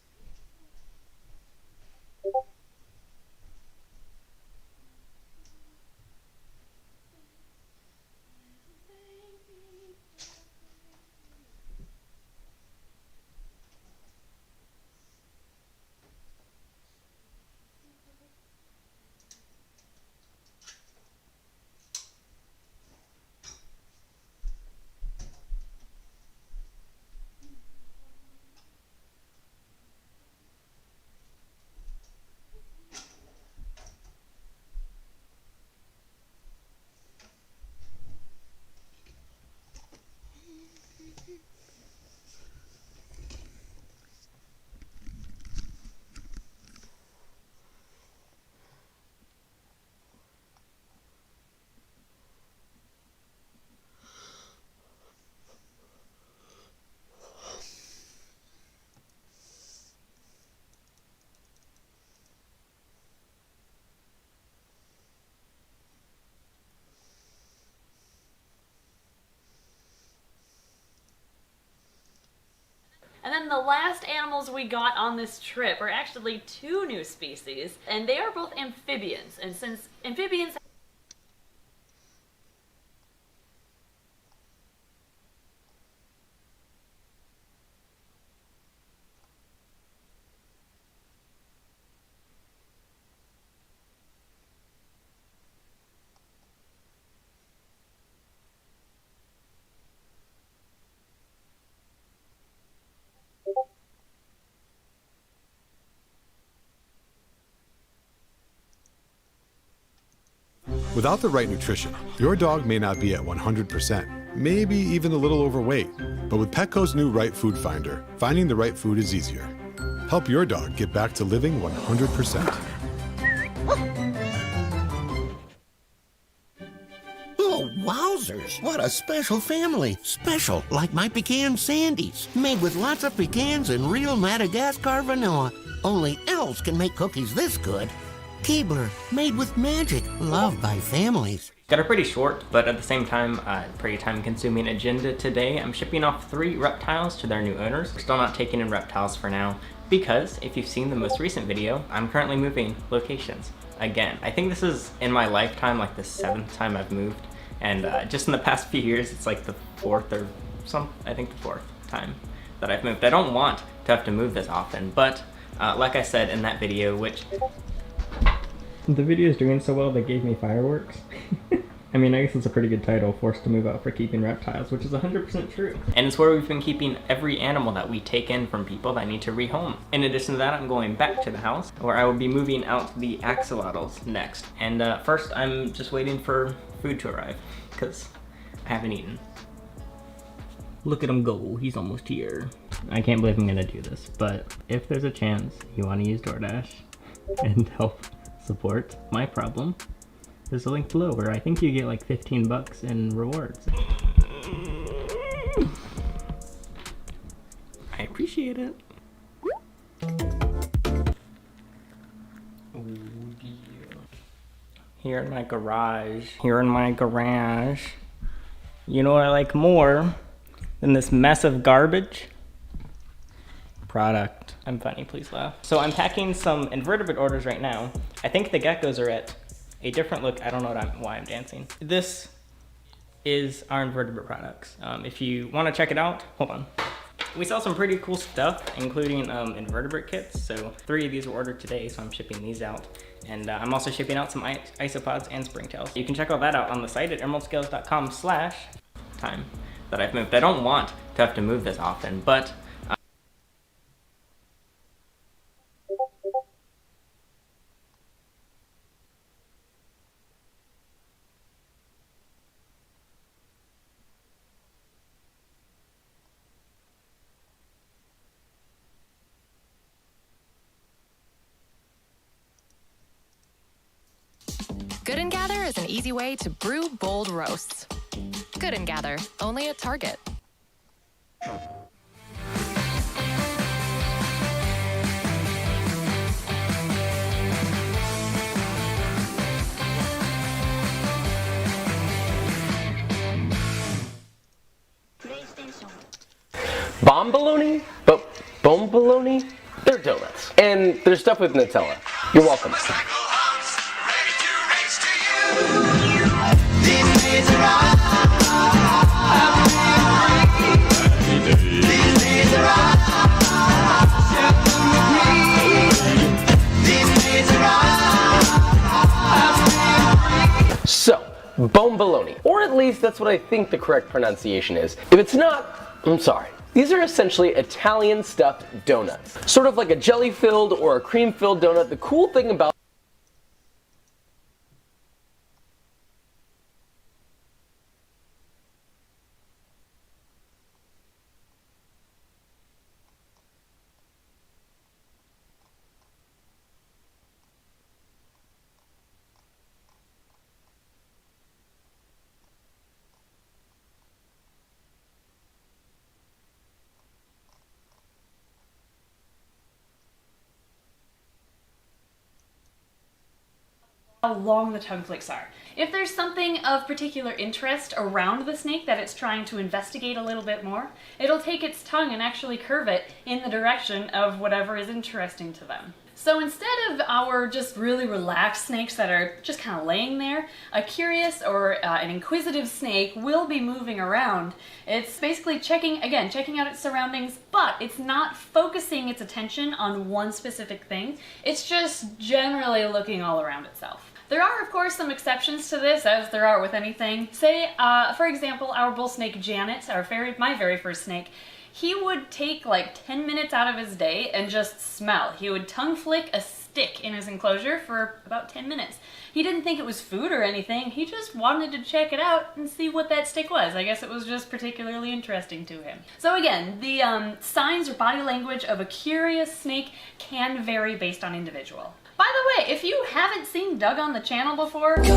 S4: And then the last animals we got on this trip are actually 2 new species, and they are both amphibians. And since amphibians
S15: Without the right nutrition, your dog may not be at 100%, maybe even a little overweight. But with Petco's new Right Food Finder, finding the right food is easier. Help your dog get back to living 100%.
S16: Oh, wowzers! What a special family. Special, like my pecan sandies. Made with lots of pecans and real Madagascar vanilla. Only elves can make cookies this good. Keebler, made with magic, loved by families.
S17: Got a pretty short, but at the same time, pretty time-consuming agenda today. I'm shipping off 3 reptiles to their new owners. We're still not taking in reptiles for now, because if you've seen the most recent video, I'm currently moving locations again. I think this is, in my lifetime, like the 7th time I've moved, and just in the past few years, it's like the 4th or I think the 4th time that I've moved. I don't want to have to move this often, but like I said in that video, which the video is doing so well they gave me fireworks. I mean, I guess it's a pretty good title, Forced to Move Out for Keeping Reptiles, which is 100% true. And it's where we've been keeping every animal that we take in from people that need to rehome. In addition to that, I'm going back to the house, where I will be moving out the axolotls next. And first, I'm just waiting for food to arrive, because I haven't eaten. Look at him go, he's almost here. I can't believe I'm gonna do this, but if there's a chance you want to use DoorDash and help support my problem, there's a link below where I think you get like 15 bucks in rewards. I appreciate it. Oh dear. Here in my garage. You know what I like more than this mess of garbage? Product. I'm funny, please laugh. So I'm packing some invertebrate orders right now. I think the geckos are at a different look. I don't know why I'm dancing. This is our invertebrate products. If you want to check it out, hold on. We sell some pretty cool stuff, including invertebrate kits. So 3 of these were ordered today, so I'm shipping these out. And I'm also shipping out some isopods and springtails. You can check all that out on the site at emeraldscales.com/time that I've moved. I don't want to have to move this often, but
S18: Good and Gather is an easy way to brew bold roasts. Good and Gather, only at Target.
S19: Bomboloni? But bomboloni? They're donuts. And they're stuffed with Nutella. You're welcome. So, bomboloni. Or at least that's what I think the correct pronunciation is. If it's not, I'm sorry. These are essentially Italian stuffed donuts. Sort of like a jelly-filled or a cream-filled donut. The cool thing about
S4: how long the tongue flicks are. If there's something of particular interest around the snake that it's trying to investigate a little bit more, it'll take its tongue and actually curve it in the direction of whatever is interesting to them. So instead of our just really relaxed snakes that are just kind of laying there, a curious or an inquisitive snake will be moving around. It's basically checking out its surroundings, but it's not focusing its attention on one specific thing. It's just generally looking all around itself. There are, of course, some exceptions to this, as there are with anything. Say, for example, our bull snake Janet, my very first snake, he would take like 10 minutes out of his day and just smell. He would tongue flick a stick in his enclosure for about 10 minutes. He didn't think it was food or anything, he just wanted to check it out and see what that stick was. I guess it was just particularly interesting to him. So again, the signs or body language of a curious snake can vary based on individual. By the way, if you haven't seen Doug on the channel before, he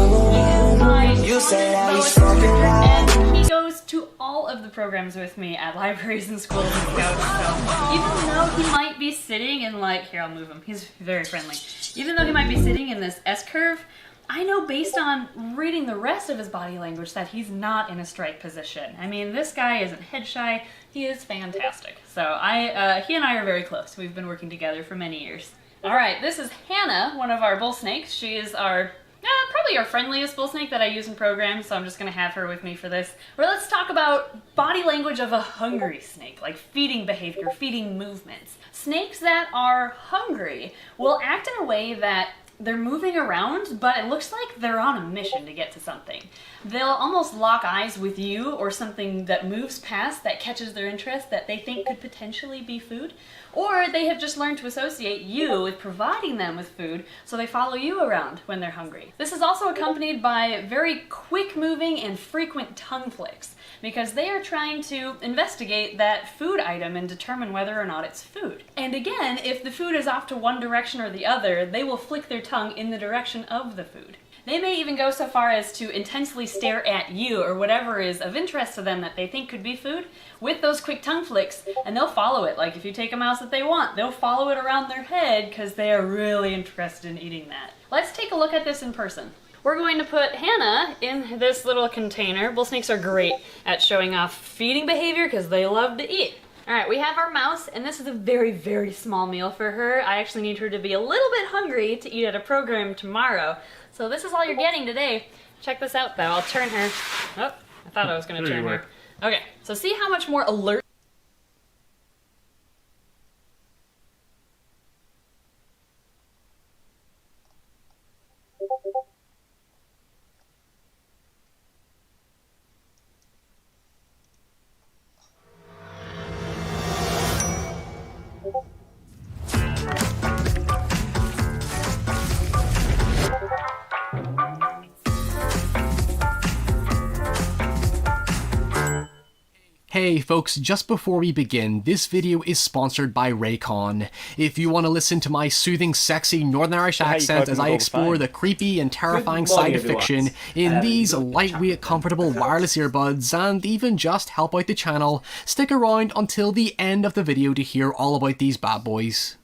S4: goes to all of the programs with me at libraries and schools and scouts, so even though he might be sitting in here I'll move him, he's very friendly. Even though he might be sitting in this S-curve, I know based on reading the rest of his body language that he's not in a strike position. I mean, this guy isn't head shy, he is fantastic. So he and I are very close. We've been working together for many years. Alright, this is Hannah, one of our bull snakes. She is probably our friendliest bull snake that I use in programs, so I'm just going to have her with me for this. Where let's talk about body language of a hungry snake, like feeding behavior, feeding movements. Snakes that are hungry will act in a way that they're moving around, but it looks like they're on a mission to get to something. They'll almost lock eyes with you or something that moves past that catches their interest that they think could potentially be food. Or they have just learned to associate you with providing them with food, so they follow you around when they're hungry. This is also accompanied by very quick moving and frequent tongue flicks, because they are trying to investigate that food item and determine whether or not it's food. And again, if the food is off to one direction or the other, they will flick their tongue in the direction of the food. They may even go so far as to intensely stare at you or whatever is of interest to them that they think could be food with those quick tongue flicks, and they'll follow it. Like if you take a mouse that they want, they'll follow it around their head because they are really interested in eating that. Let's take a look at this in person. We're going to put Hannah in this little container. Bull snakes are great at showing off feeding behavior because they love to eat. Alright, we have our mouse, and this is a very, very small meal for her. I actually need her to be a little bit hungry to eat at a program tomorrow. So this is all you're getting today. Check this out though, I'll turn her. Oh, I thought I was gonna turn her. Okay, so see how much more alert.
S20: Hey folks, just before we begin, this video is sponsored by Raycon. If you want to listen to my soothing, sexy Northern Irish accent as I explore the creepy and terrifying side of fiction in these lightweight, comfortable wireless earbuds, and even just help out the channel, stick around until the end of the video to hear all about these bad boys.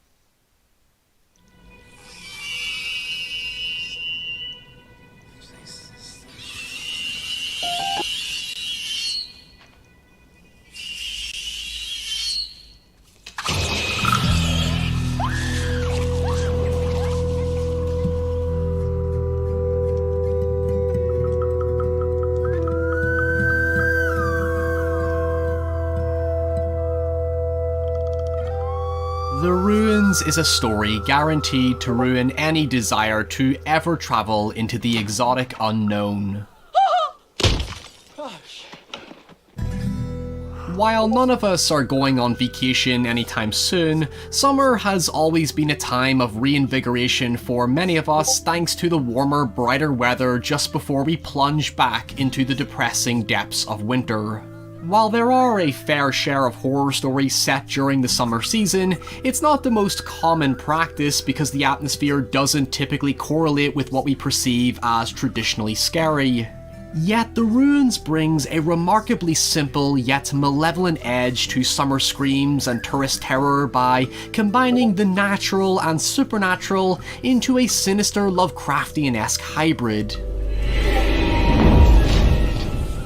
S20: The Ruins is a story guaranteed to ruin any desire to ever travel into the exotic unknown. While none of us are going on vacation anytime soon, summer has always been a time of reinvigoration for many of us thanks to the warmer, brighter weather just before we plunge back into the depressing depths of winter. While there are a fair share of horror stories set during the summer season, it's not the most common practice because the atmosphere doesn't typically correlate with what we perceive as traditionally scary. Yet The Ruins brings a remarkably simple yet malevolent edge to summer screams and tourist terror by combining the natural and supernatural into a sinister Lovecraftian-esque hybrid.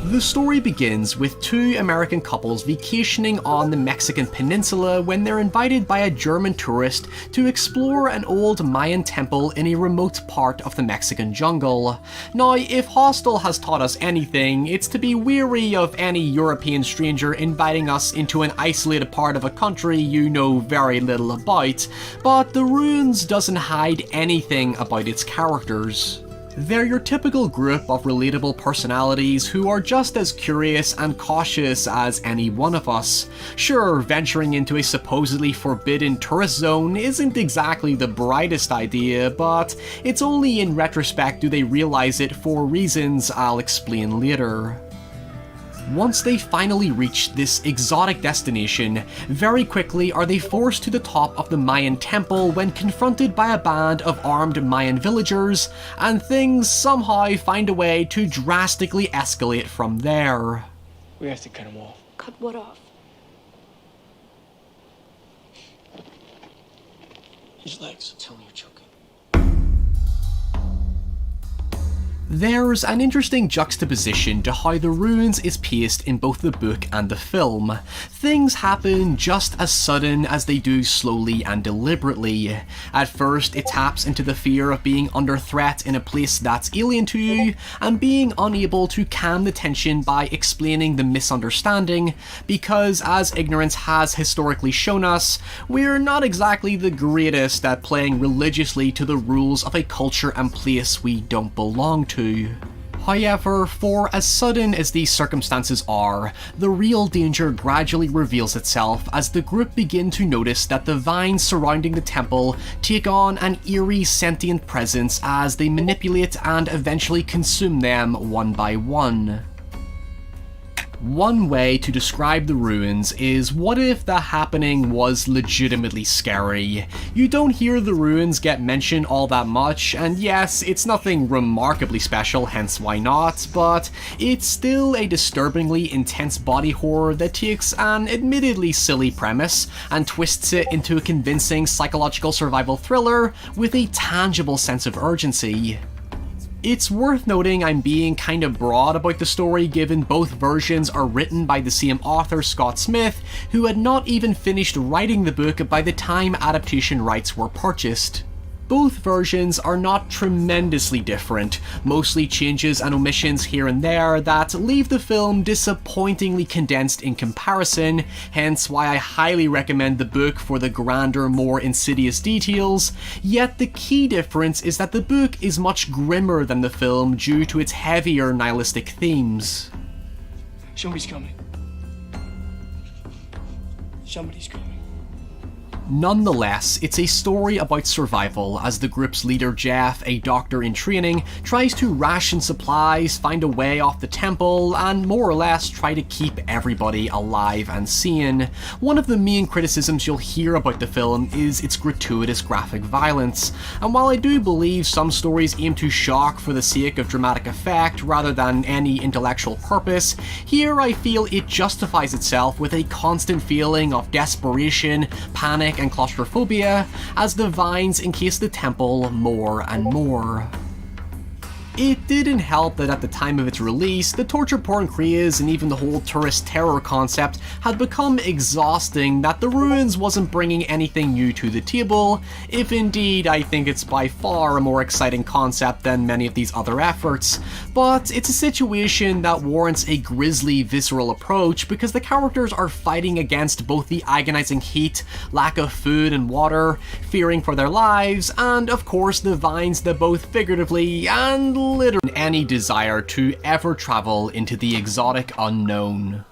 S20: The story begins with two American couples vacationing on the Mexican peninsula when they're invited by a German tourist to explore an old Mayan temple in a remote part of the Mexican jungle. Now, if Hostel has taught us anything, it's to be wary of any European stranger inviting us into an isolated part of a country you know very little about, but The Ruins doesn't hide anything about its characters. They're your typical group of relatable personalities who are just as curious and cautious as any one of us. Sure, venturing into a supposedly forbidden tourist zone isn't exactly the brightest idea, but it's only in retrospect do they realize it for reasons I'll explain later. Once they finally reach this exotic destination, very quickly are they forced to the top of the Mayan temple when confronted by a band of armed Mayan villagers, and things somehow find a way to drastically escalate from there.
S21: We have to cut him off.
S9: Cut what off?
S21: His legs. Tell me you're joking.
S20: There's an interesting juxtaposition to how The Ruins is paced in both the book and the film. Things happen just as sudden as they do slowly and deliberately. At first, it taps into the fear of being under threat in a place that's alien to you, and being unable to calm the tension by explaining the misunderstanding, because as ignorance has historically shown us, we're not exactly the greatest at playing religiously to the rules of a culture and place we don't belong to. However, for as sudden as these circumstances are, the real danger gradually reveals itself as the group begin to notice that the vines surrounding the temple take on an eerie sentient presence as they manipulate and eventually consume them one by one. One way to describe The Ruins is, what if the happening was legitimately scary? You don't hear The Ruins get mentioned all that much, and yes, it's nothing remarkably special, hence why not, but it's still a disturbingly intense body horror that takes an admittedly silly premise and twists it into a convincing psychological survival thriller with a tangible sense of urgency. It's worth noting I'm being kind of broad about the story given both versions are written by the same author, Scott Smith, who had not even finished writing the book by the time adaptation rights were purchased. Both versions are not tremendously different, mostly changes and omissions here and there that leave the film disappointingly condensed in comparison, hence why I highly recommend the book for the grander, more insidious details, yet the key difference is that the book is much grimmer than the film due to its heavier nihilistic themes.
S21: Somebody's coming. Somebody's coming.
S20: Nonetheless, it's a story about survival as the group's leader Jeff, a doctor in training, tries to ration supplies, find a way off the temple, and more or less try to keep everybody alive and sane. One of the main criticisms you'll hear about the film is its gratuitous graphic violence, and while I do believe some stories aim to shock for the sake of dramatic effect rather than any intellectual purpose, here I feel it justifies itself with a constant feeling of desperation, panic, and claustrophobia as the vines encase the temple more and more. It didn't help that at the time of its release, the torture porn craze and even the whole tourist terror concept had become exhausting, that the ruins wasn't bringing anything new to the table, if indeed I think it's by far a more exciting concept than many of these other efforts. But it's a situation that warrants a grisly, visceral approach because the characters are fighting against both the agonizing heat, lack of food and water, fearing for their lives, and of course the vines that both figuratively and literally any desire to ever travel into the exotic unknown.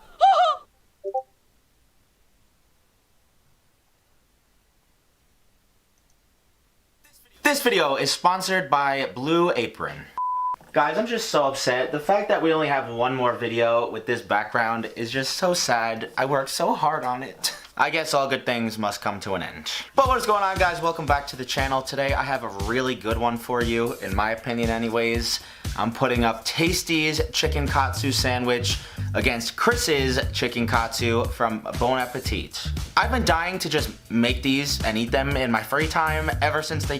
S1: This video is sponsored by Blue Apron. Guys, I'm just so upset. The fact that we only have one more video with this background is just so sad. I worked so hard on it. I guess all good things must come to an end. But what is going on, guys? Welcome back to the channel. Today I have a really good one for you, in my opinion anyways. I'm putting up Tasty's chicken katsu sandwich against Chris's chicken katsu from Bon Appetit. I've been dying to just make these and eat them in my free time ever since they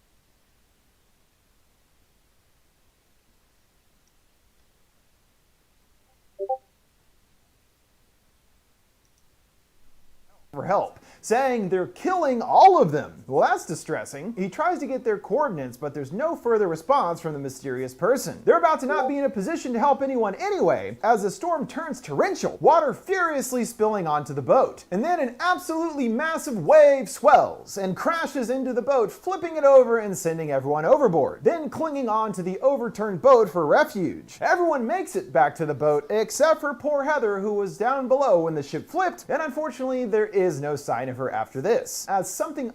S22: for help, saying they're killing all of them. Well, that's distressing. He tries to get their coordinates, but there's no further response from the mysterious person. They're about to not be in a position to help anyone anyway, as the storm turns torrential, water furiously spilling onto the boat. And then an absolutely massive wave swells and crashes into the boat, flipping it over and sending everyone overboard, then clinging on to the overturned boat for refuge. Everyone makes it back to the boat, except for poor Heather, who was down below when the ship flipped, and unfortunately there is no sign of her after this, as something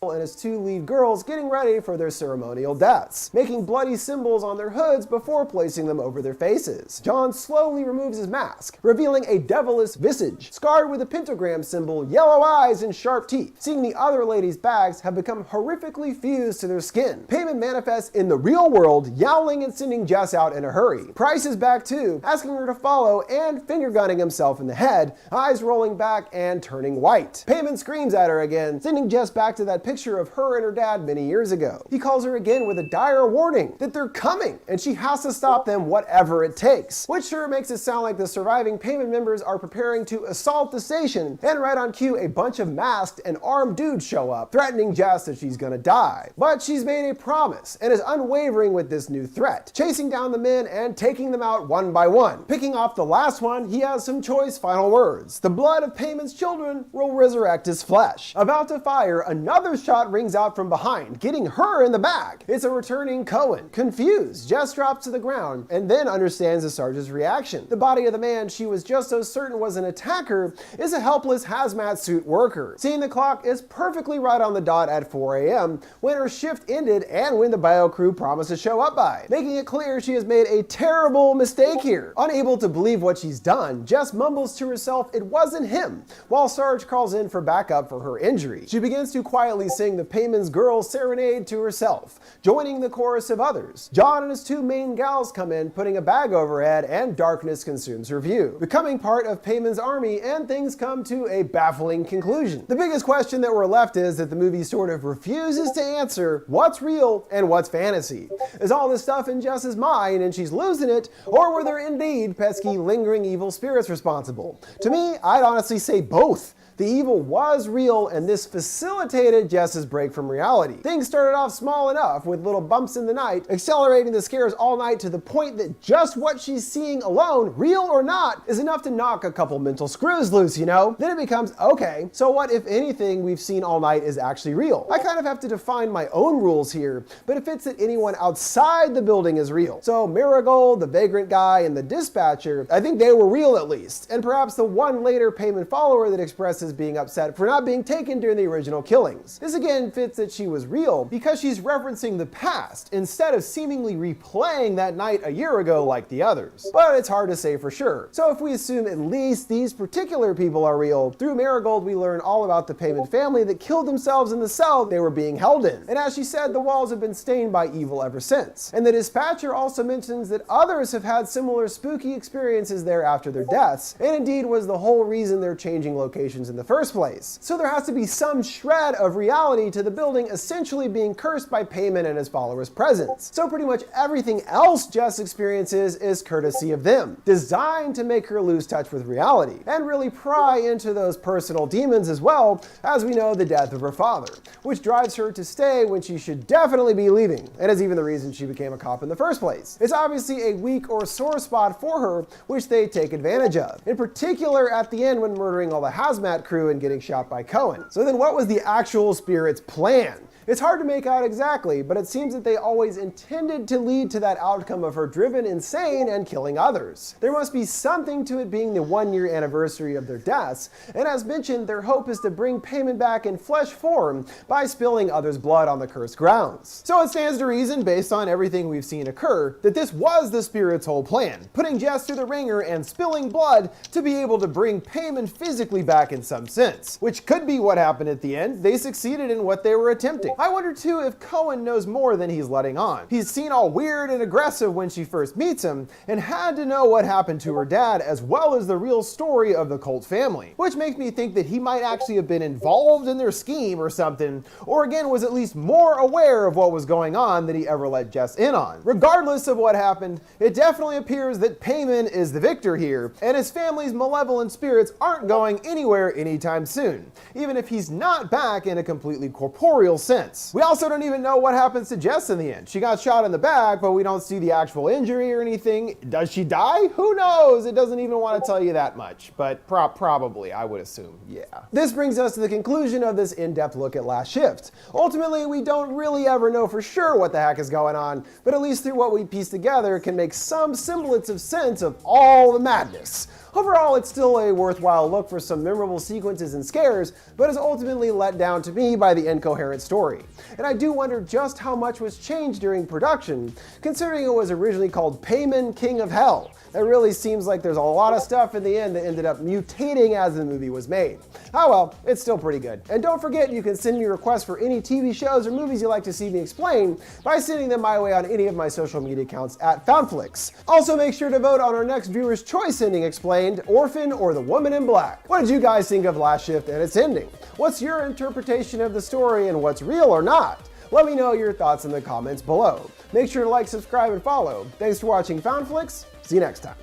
S22: and his two lead girls getting ready for their ceremonial deaths, making bloody symbols on their hoods before placing them over their faces. John slowly removes his mask, revealing a devilish visage, scarred with a pentagram symbol, yellow eyes, and sharp teeth. Seeing the other ladies' bags have become horrifically fused to their skin, Payman manifests in the real world, yowling and sending Jess out in a hurry. Price is back too, asking her to follow and finger gunning himself in the head, eyes rolling back and turning white. Payman screams at her again, sending Jess back to that picture of her and her dad many years ago. He calls her again with a dire warning that they're coming and she has to stop them whatever it takes, which sure makes it sound like the surviving Payman members are preparing to assault the station, and right on cue a bunch of masked and armed dudes show up, threatening Jess that she's gonna die. But she's made a promise and is unwavering with this new threat, chasing down the men and taking them out one by one. Picking off the last one, he has some choice final words. The blood of Payman's children will resurrect his flesh. About to fire, another shot rings out from behind, getting her in the back. It's a returning Cohen. Confused, Jess drops to the ground and then understands the sergeant's reaction. The body of the man she was just so certain was an attacker is a helpless hazmat suit worker. Seeing the clock is perfectly right on the dot at 4 a.m. when her shift ended and when the bio crew promised to show up by, making it clear she has made a terrible mistake here. Unable to believe what she's done, Jess mumbles to herself it wasn't him, while Sarge calls in for backup for her injury. She begins to quietly sing the Payman's Girl serenade to herself, joining the chorus of others. John and his two main gals come in, putting a bag over her head, and darkness consumes her view, becoming part of Payman's army, and things come to a baffling conclusion. The biggest question that we're left is that the movie sort of refuses to answer what's real and what's fantasy. Is all this stuff in Jess's mind and she's losing it, or were there indeed pesky, lingering evil spirits responsible? To me, I'd honestly say both. The evil was real, and this facilitated Jess Jess's break from reality. Things started off small enough, with little bumps in the night, accelerating the scares all night to the point that just what she's seeing alone, real or not, is enough to knock a couple mental screws loose, you know? Then it becomes, okay, so what if anything we've seen all night is actually real? I kind of have to define my own rules here, but it fits that anyone outside the building is real. So Marigold, the vagrant guy, and the dispatcher, I think they were real at least, and perhaps the one later payment follower that expresses being upset for not being taken during the original killings. This again fits that she was real because she's referencing the past instead of seemingly replaying that night a year ago like the others. But it's hard to say for sure. So if we assume at least these particular people are real, through Marigold we learn all about the Payment family that killed themselves in the cell they were being held in. And as she said, the walls have been stained by evil ever since. And the dispatcher also mentions that others have had similar spooky experiences there after their deaths, and indeed was the whole reason they're changing locations in the first place. So there has to be some shred of reality to the building essentially being cursed by Payment and his followers' presence. So pretty much everything else Jess experiences is courtesy of them, designed to make her lose touch with reality, and really pry into those personal demons as well, as we know the death of her father, which drives her to stay when she should definitely be leaving, and is even the reason she became a cop in the first place. It's obviously a weak or sore spot for her, which they take advantage of, in particular at the end when murdering all the hazmat crew and getting shot by Cohen. So then what was the actual spirit's plan? It's hard to make out exactly, but it seems that they always intended to lead to that outcome of her driven insane and killing others. There must be something to it being the 1-year anniversary of their deaths, and as mentioned, their hope is to bring Payment back in flesh form by spilling others' blood on the cursed grounds. So it stands to reason, based on everything we've seen occur, that this was the spirit's whole plan, putting Jess through the ringer and spilling blood to be able to bring Payment physically back in some sense, which could be what happened at the end. They succeeded in what they were attempting. I wonder too if Cohen knows more than he's letting on. He's seen all weird and aggressive when she first meets him, and had to know what happened to her dad as well as the real story of the cult family, which makes me think that he might actually have been involved in their scheme or something, or again was at least more aware of what was going on than he ever let Jess in on. Regardless of what happened, it definitely appears that Payment is the victor here, and his family's malevolent spirits aren't going anywhere anytime soon, even if he's not back in a completely corporeal sense. We also don't even know what happens to Jess in the end. She got shot in the back, but we don't see the actual injury or anything. Does she die? Who knows? It doesn't even want to tell you that much, but probably, I would assume, yeah. This brings us to the conclusion of this in-depth look at Last Shift. Ultimately, we don't really ever know for sure what the heck is going on, but at least through what we piece together can make some semblance of sense of all the madness. Overall, it's still a worthwhile look for some memorable sequences and scares, but is ultimately let down to me by the incoherent story. And I do wonder just how much was changed during production, considering it was originally called Payment King of Hell. It really seems like there's a lot of stuff in the end that ended up mutating as the movie was made. Oh well, it's still pretty good. And don't forget, you can send me requests for any TV shows or movies you'd like to see me explain by sending them my way on any of my social media accounts at Foundflix. Also make sure to vote on our next viewer's choice ending explained, Orphan or The Woman in Black. What did you guys think of Last Shift and its ending? What's your interpretation of the story and what's real or not? Let me know your thoughts in the comments below. Make sure to like, subscribe, and follow. Thanks for watching Foundflix. See you next time.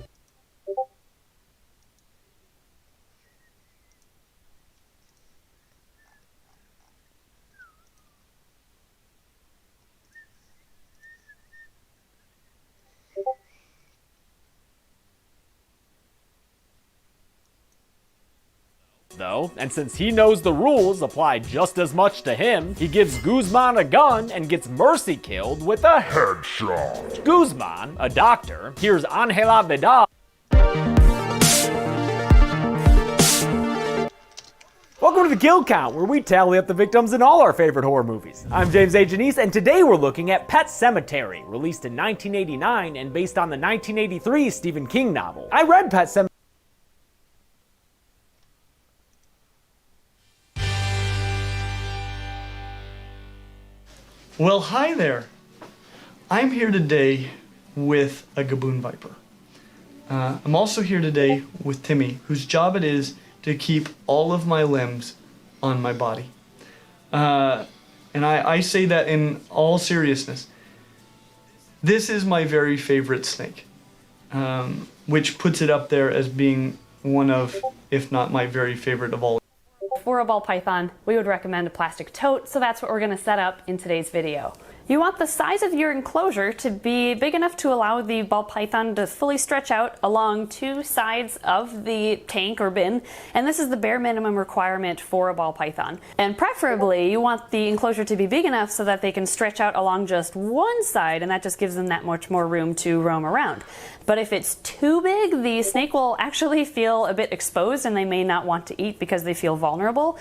S3: Though, and since he knows the rules apply just as much to him, he gives Guzman a gun and gets Mercy killed with a headshot. Guzman, a doctor, hears Angela Vidal. Welcome to the Kill Count, where we tally up the victims in all our favorite horror movies. I'm James A. Janice, and today we're looking at Pet Sematary, released in 1989 and based on the 1983 Stephen King novel. I read Pet Sematary.
S6: Well, hi there. I'm here today with a Gaboon Viper. I'm also here today with Timmy, whose job it is to keep all of my limbs on my body. And I say that in all seriousness. This is my very favorite snake, which puts it up there as being one of, if not my very favorite of all.
S4: for a ball python, we would recommend a plastic tote, so that's what we're gonna set up in today's video. You want the size of your enclosure to be big enough to allow the ball python to fully stretch out along two sides of the tank or bin, and this is the bare minimum requirement for a ball python. And preferably, you want the enclosure to be big enough so that they can stretch out along just one side, and that just gives them that much more room to roam around. But if it's too big, the snake will actually feel a bit exposed and they may not want to eat because they feel vulnerable.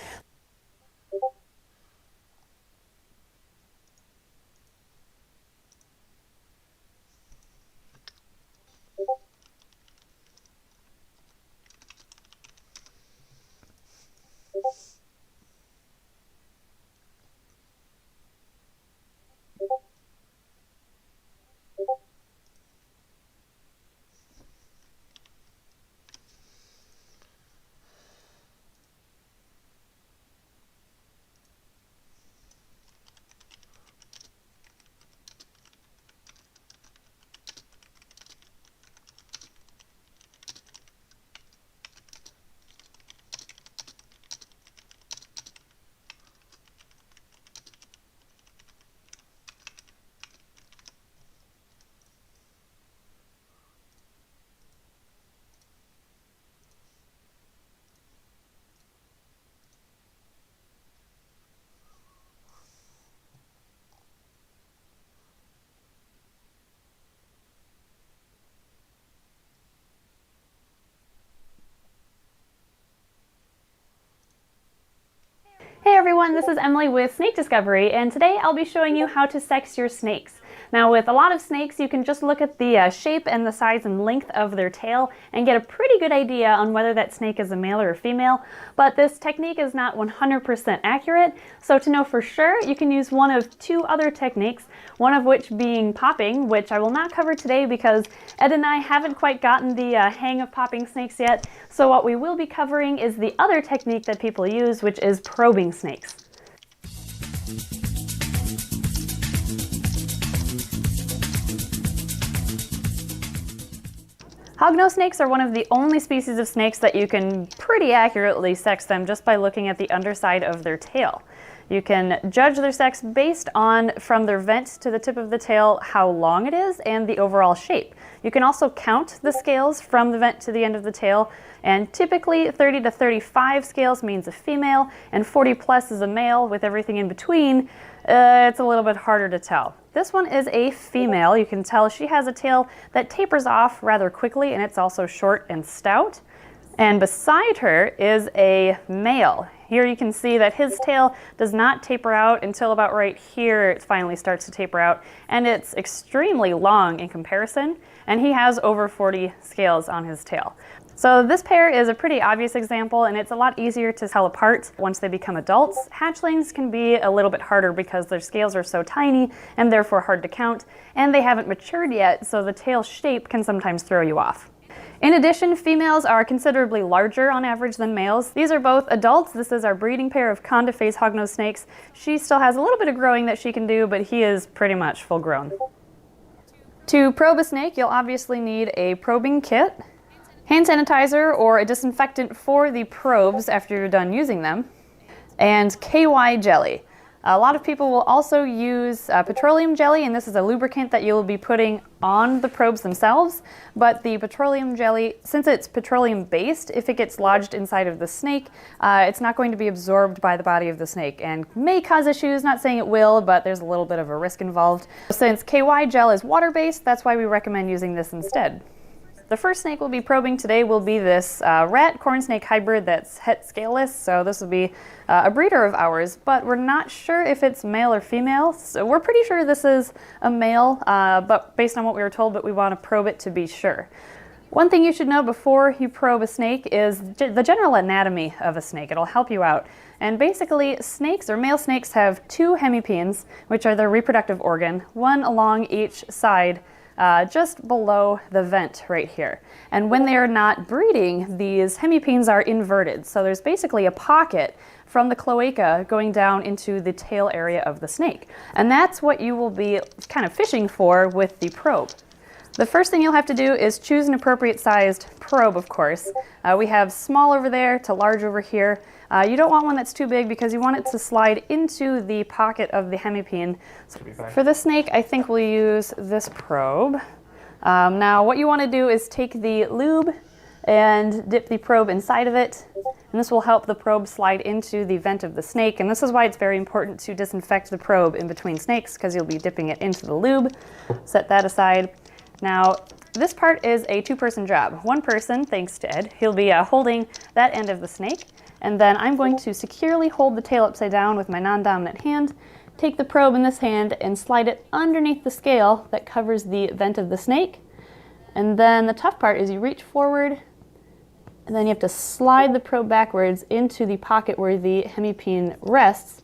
S4: Hey everyone, this is Emily with Snake Discovery, and today I'll be showing you how to sex your snakes. Now with a lot of snakes, you can just look at the shape and the size and length of their tail and get a pretty good idea on whether that snake is a male or a female, but this technique is not 100% accurate, so to know for sure, you can use one of two other techniques, one of which being popping, which I will not cover today because Ed and I haven't quite gotten the hang of popping snakes yet, so what we will be covering is the other technique that people use, which is probing snakes. Hognose snakes are one of the only species of snakes that you can pretty accurately sex them just by looking at the underside of their tail. You can judge their sex based on, from their vent to the tip of the tail, how long it is and the overall shape. You can also count the scales from the vent to the end of the tail, and typically 30 to 35 scales means a female, and 40 plus is a male, with everything in between. It's a little bit harder to tell. This one is a female. You can tell she has a tail that tapers off rather quickly, and it's also short and stout. And beside her is a male. Here you can see that his tail does not taper out until about right here. It finally starts to taper out, and it's extremely long in comparison, and he has over 40 scales on his tail. So this pair is a pretty obvious example, and it's a lot easier to tell apart once they become adults. Hatchlings can be a little bit harder because their scales are so tiny and therefore hard to count, and they haven't matured yet, so the tail shape can sometimes throw you off. In addition, females are considerably larger on average than males. These are both adults. This is our breeding pair of conda-face hognose snakes. She still has a little bit of growing that she can do, but he is pretty much full grown. To probe a snake, you'll obviously need a probing kit, hand sanitizer or a disinfectant for the probes after you're done using them, and KY jelly. A lot of people will also use petroleum jelly, and this is a lubricant that you'll be putting on the probes themselves, but the petroleum jelly, since it's petroleum based, if it gets lodged inside of the snake, it's not going to be absorbed by the body of the snake and may cause issues. Not saying it will, but there's a little bit of a risk involved. Since KY gel is water based, that's why we recommend using this instead. The first snake we'll be probing today will be this rat corn snake hybrid that's het scaleless, so this will be a breeder of ours, but we're not sure if it's male or female, so we're pretty sure this is a male, but based on what we were told, but we want to probe it to be sure. One thing you should know before you probe a snake is the general anatomy of a snake. It'll help you out. And basically, snakes, or male snakes, have two hemipenes, which are their reproductive organ, one along each side just below the vent right here. And when they are not breeding, these hemipenes are inverted. So there's basically a pocket from the cloaca going down into the tail area of the snake. And that's what you will be kind of fishing for with the probe. The first thing you'll have to do is choose an appropriate sized probe, of course. We have small over there to large over here. You don't want one that's too big because you want it to slide into the pocket of the hemipene. So for the snake, I think we'll use this probe. Now what you want to do is take the lube and dip the probe inside of it, and this will help the probe slide into the vent of the snake. And this is why it's very important to disinfect the probe in between snakes, because you'll be dipping it into the lube. Set that aside. Now, this part is a two-person job. One person, thanks to Ed, he'll be holding that end of the snake, and then I'm going to securely hold the tail upside down with my non-dominant hand, take the probe in this hand, and slide it underneath the scale that covers the vent of the snake. And then the tough part is you reach forward, and then you have to slide the probe backwards into the pocket where the hemipene rests,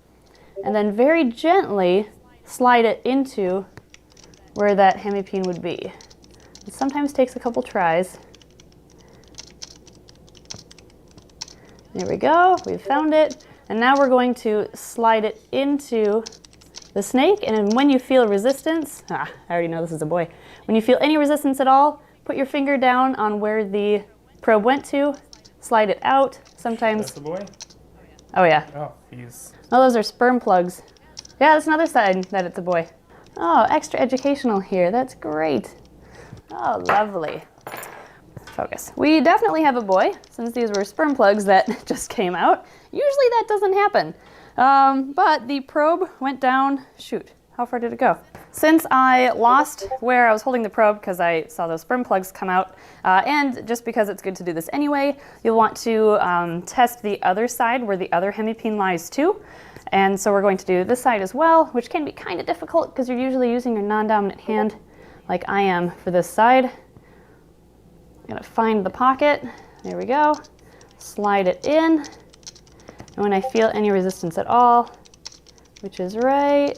S4: and then very gently slide it into where that hemipene would be. It sometimes takes a couple tries. There we go, we've found it. And now we're going to slide it into the snake, and then when you feel resistance, I already know this is a boy. When you feel any resistance at all, put your finger down on where the probe went to, slide it out. Sometimes.
S5: That's the boy?
S4: Oh yeah.
S5: Oh, he's.
S4: Oh, those are sperm plugs. Yeah, that's another sign that it's a boy. Oh, extra educational here. That's great. Oh, lovely. Focus. We definitely have a boy, since these were sperm plugs that just came out. Usually that doesn't happen. But the probe went down. Shoot, how far did it go? Since I lost where I was holding the probe because I saw those sperm plugs come out, and just because it's good to do this anyway, you'll want to test the other side where the other hemipene lies too. And so we're going to do this side as well, which can be kind of difficult because you're usually using your non-dominant hand like I am for this side. I'm gonna find the pocket. There we go. Slide it in. And when I feel any resistance at all, which is right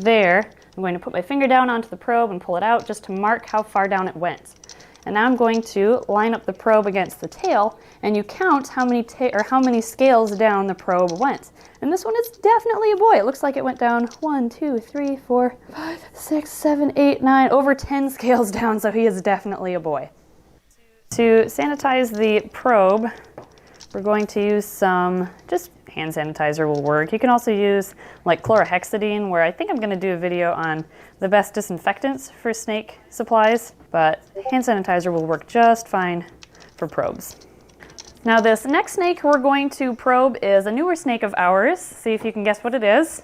S4: there, I'm going to put my finger down onto the probe and pull it out just to mark how far down it went. And now I'm going to line up the probe against the tail, and you count how many scales down the probe went. And this one is definitely a boy. It looks like it went down 1, 2, 3, 4, 5, 6, 7, 8, 9, over 10 scales down, so he is definitely a boy. To sanitize the probe, we're going to use some, just hand sanitizer will work. You can also use like chlorhexidine, where I think I'm gonna do a video on the best disinfectants for snake supplies, but hand sanitizer will work just fine for probes. Now this next snake we're going to probe is a newer snake of ours. See if you can guess what it is.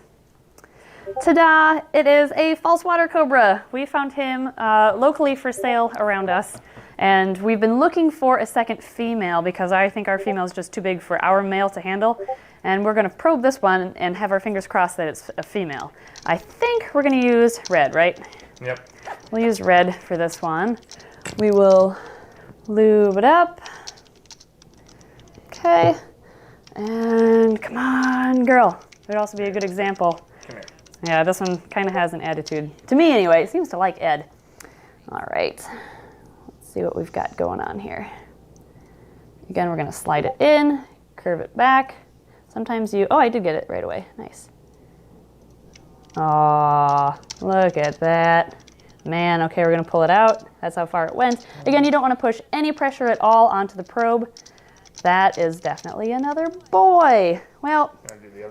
S4: Ta-da! It is a false water cobra. We found him locally for sale around us. And we've been looking for a second female because I think our female is just too big for our male to handle. And we're going to probe this one and have our fingers crossed that it's a female. I think we're going to use red, right?
S5: Yep.
S4: We'll use red for this one. We will lube it up. Okay. And come on, girl. It would also be a good example.
S5: Come here.
S4: Yeah, this one kind of has an attitude. To me anyway, it seems to like Ed. All right. See what we've got going on here. Again, we're gonna slide it in, curve it back. Sometimes oh, I did get it right away, nice. Aw, look at that. Man, okay, we're gonna pull it out. That's how far it went. Again, you don't wanna push any pressure at all onto the probe. That is definitely another boy. Well,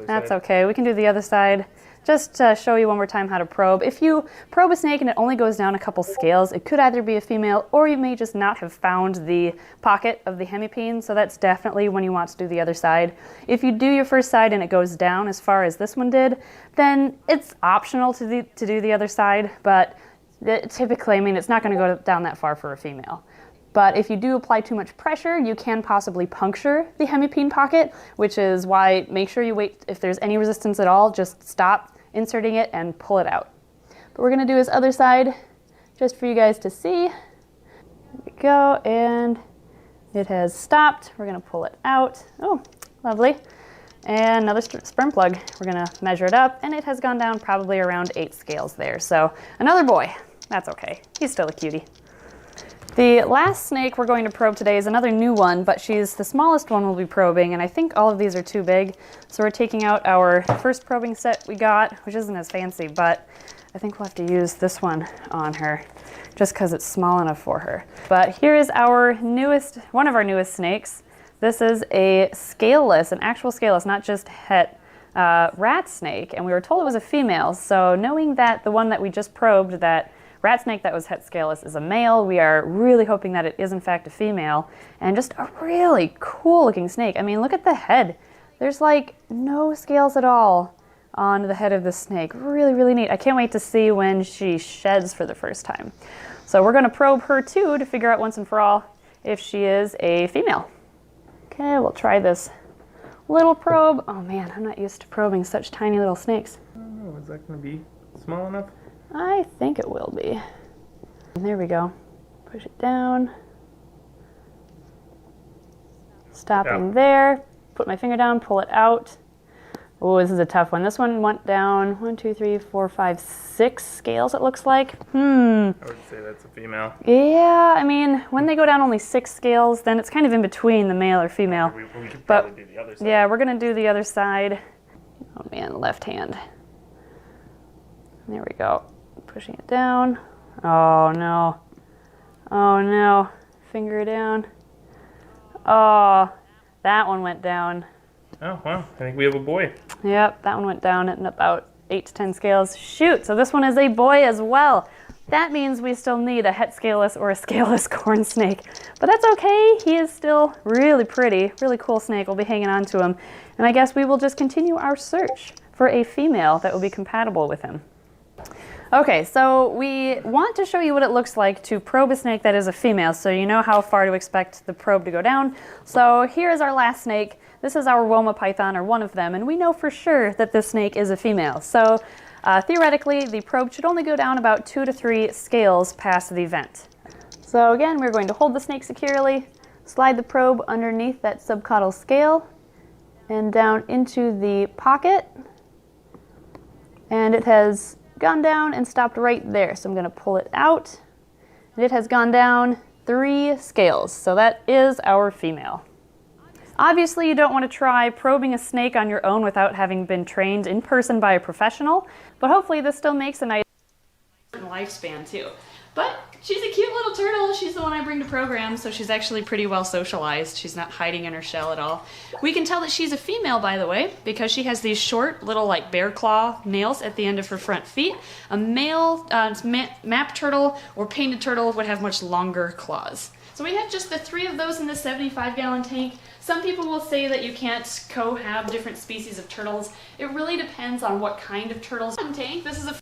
S4: that's okay, we can do the other side. Just to show you one more time how to probe. If you probe a snake and it only goes down a couple scales, it could either be a female or you may just not have found the pocket of the hemipene, so that's definitely when you want to do the other side. If you do your first side and it goes down as far as this one did, then it's optional to do the other side, but typically, I mean, it's not going to go down that far for a female. But if you do apply too much pressure, you can possibly puncture the hemipene pocket, which is why make sure you wait. If there's any resistance at all, just stop inserting it and pull it out. But we're gonna do his other side just for you guys to see. There we go, and it has stopped. We're gonna pull it out. Oh, lovely. And another sperm plug. We're gonna measure it up, and it has gone down probably around 8 scales there. So another boy, that's okay. He's still a cutie. The last snake we're going to probe today is another new one, but she's the smallest one we'll be probing, and I think all of these are too big. So we're taking out our first probing set we got, which isn't as fancy, but I think we'll have to use this one on her just because it's small enough for her. But here is our newest, one of our newest snakes. This is a scaleless, an actual scaleless, not just het rat snake, and we were told it was a female. So knowing that the one that we just probed, that rat snake that was het scaleless, is a male, we are really hoping that it is in fact a female, and just a really cool looking snake. I mean, look at the head. There's like no scales at all on the head of the snake. Really, really neat. I can't wait to see when she sheds for the first time. So we're gonna probe her too to figure out once and for all if she is a female. Okay, we'll try this little probe. Oh man, I'm not used to probing such tiny little snakes.
S5: I don't know, is that gonna be small enough?
S4: I think it will be. And there we go. Push it down. Stopping there. Put my finger down, pull it out. Oh, this is a tough one. This one went down 1, 2, 3, 4, 5, 6 scales, it looks like.
S5: I would say that's a female.
S4: Yeah, I mean, when they go down only 6 scales, then it's kind of in between the male or female.
S5: We could probably do the other side.
S4: Yeah, we're gonna do the other side. Oh man, left hand. There we go. Pushing it down. Oh no. Oh no. Finger down. Oh, that one went down.
S5: Oh, wow. I think we have a boy.
S4: Yep, that one went down at about 8 to 10 scales. Shoot, so this one is a boy as well. That means we still need a het scaleless or a scaleless corn snake. But that's okay. He is still really pretty, really cool snake. We'll be hanging on to him. And I guess we will just continue our search for a female that will be compatible with him. Okay, so we want to show you what it looks like to probe a snake that is a female, so you know how far to expect the probe to go down. So here is our last snake. This is our Woma python, or one of them, and we know for sure that this snake is a female. So theoretically, the probe should only go down about 2 to 3 scales past the vent. So again, we're going to hold the snake securely, slide the probe underneath that subcaudal scale, and down into the pocket. And it has gone down and stopped right there. So I'm going to pull it out. And it has gone down 3 scales. So that is our female. Obviously, you don't want to try probing a snake on your own without having been trained in person by a professional, but hopefully this still makes a nice lifespan too. But she's a cute little turtle. She's the one I bring to programs, so she's actually pretty well socialized. She's not hiding in her shell at all. We can tell that she's a female, by the way, because she has these short little like bear claw nails at the end of her front feet. A male map turtle or painted turtle would have much longer claws. So we have just the 3 of those in this 75-gallon tank. Some people will say that you can't cohab different species of turtles. It really depends on what kind of turtles. Tank. This is a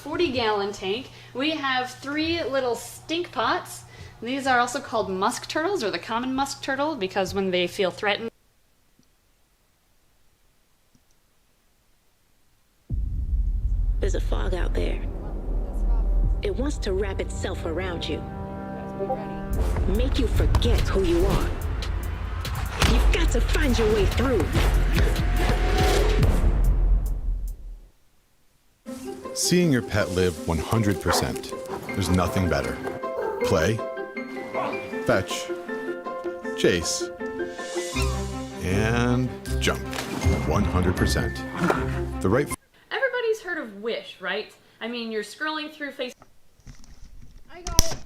S4: 40-gallon tank. We have 3 little stink pots. These are also called musk turtles, or the common musk turtle, because when they feel threatened.
S2: There's a fog out there. It wants to wrap itself around you. Make you forget who you are. You've got to find your way through.
S15: Seeing your pet live 100%. There's nothing better. Play, fetch, chase, and jump. 100%. The right.
S4: Everybody's heard of Wish, right? I mean, you're scrolling through Facebook.
S9: I got it.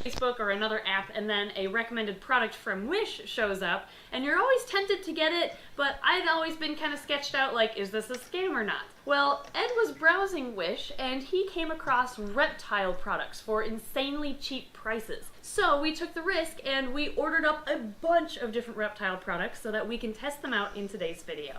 S4: Facebook or another app, and then a recommended product from Wish shows up, and you're always tempted to get it, but I'd always been kind of sketched out like, is this a scam or not? Well, Ed was browsing Wish, and he came across reptile products for insanely cheap prices. So we took the risk, and we ordered up a bunch of different reptile products so that we can test them out in today's video.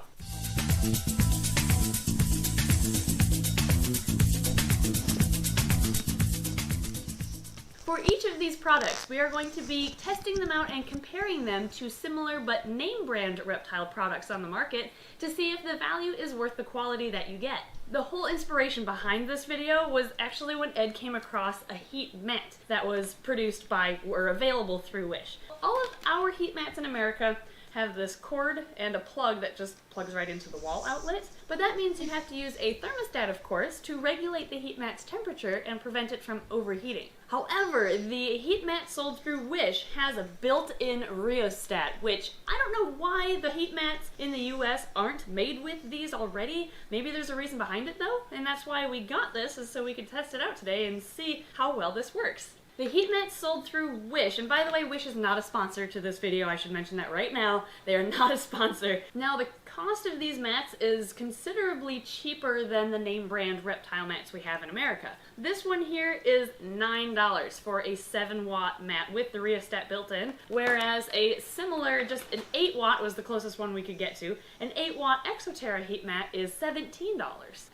S4: For each of these products, we are going to be testing them out and comparing them to similar but name brand reptile products on the market to see if the value is worth the quality that you get. The whole inspiration behind this video was actually when Ed came across a heat mat that was produced by or available through Wish. All of our heat mats in America have this cord and a plug that just plugs right into the wall outlet, but that means you have to use a thermostat, of course, to regulate the heat mat's temperature and prevent it from overheating. However, the heat mat sold through Wish has a built-in rheostat, which I don't know why the heat mats in the US aren't made with these already. Maybe there's a reason behind it though, and that's why we got this, is so we could test it out today and see how well this works. The heat mats sold through Wish, and by the way, Wish is not a sponsor to this video. I should mention that right now. They are not a sponsor. Now, the cost of these mats is considerably cheaper than the name brand reptile mats we have in America. This one here is $9 for a 7-watt mat with the rheostat built in, whereas a similar, just an 8-watt was the closest one we could get to. An 8-watt Exoterra heat mat is $17.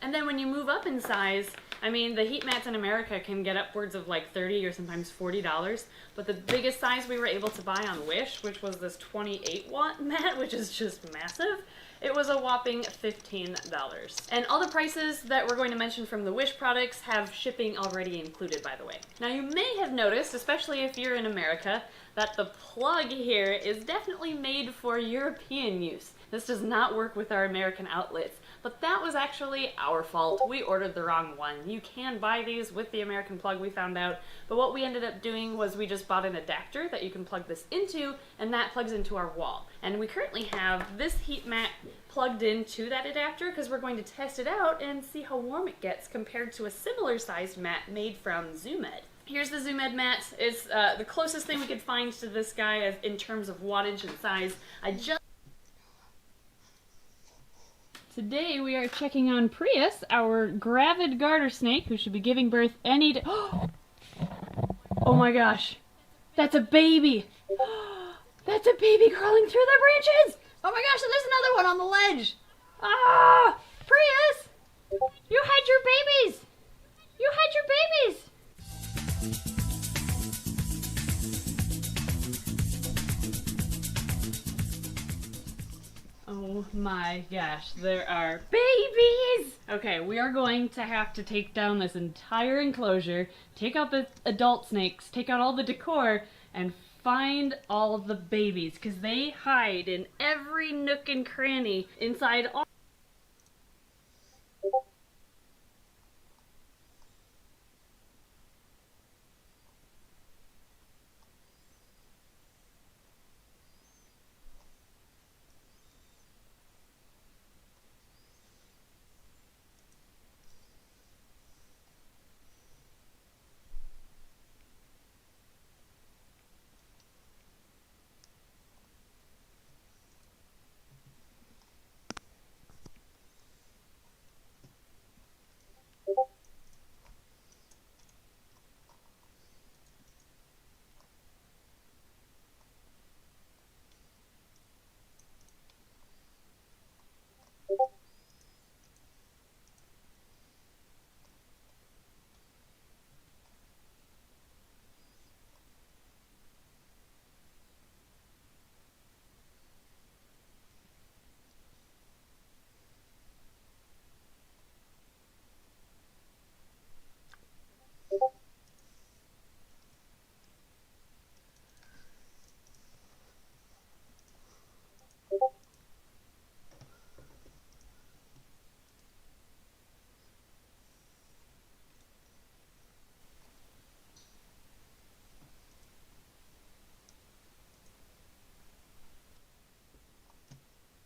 S4: And then when you move up in size, I mean, the heat mats in America can get upwards of like $30 or sometimes $40, but the biggest size we were able to buy on Wish, which was this 28-watt mat, which is just massive, it was a whopping $15. And all the prices that we're going to mention from the Wish products have shipping already included, by the way. Now, you may have noticed, especially if you're in America, that the plug here is definitely made for European use. This does not work with our American outlets, but that was actually our fault. We ordered the wrong one. You can buy these with the American plug, we found out, but what we ended up doing was we just bought an adapter that you can plug this into, and that plugs into our wall. And we currently have this heat mat plugged into that adapter because we're going to test it out and see how warm it gets compared to a similar sized mat made from ZoomEd. Here's the ZoomEd mat. It's the closest thing we could find to this guy in terms of wattage and size. Today we are checking on Prius, our gravid garter snake, who should be giving birth any day. Oh my gosh, that's a baby. That's a baby crawling through the branches. Oh my gosh, and there's another one on the ledge. Ah, Prius, you had your babies. You had your babies. Oh my gosh, there are babies! Okay, we are going to have to take down this entire enclosure, take out the adult snakes, take out all the decor, and find all of the babies, because they hide in every nook and cranny inside all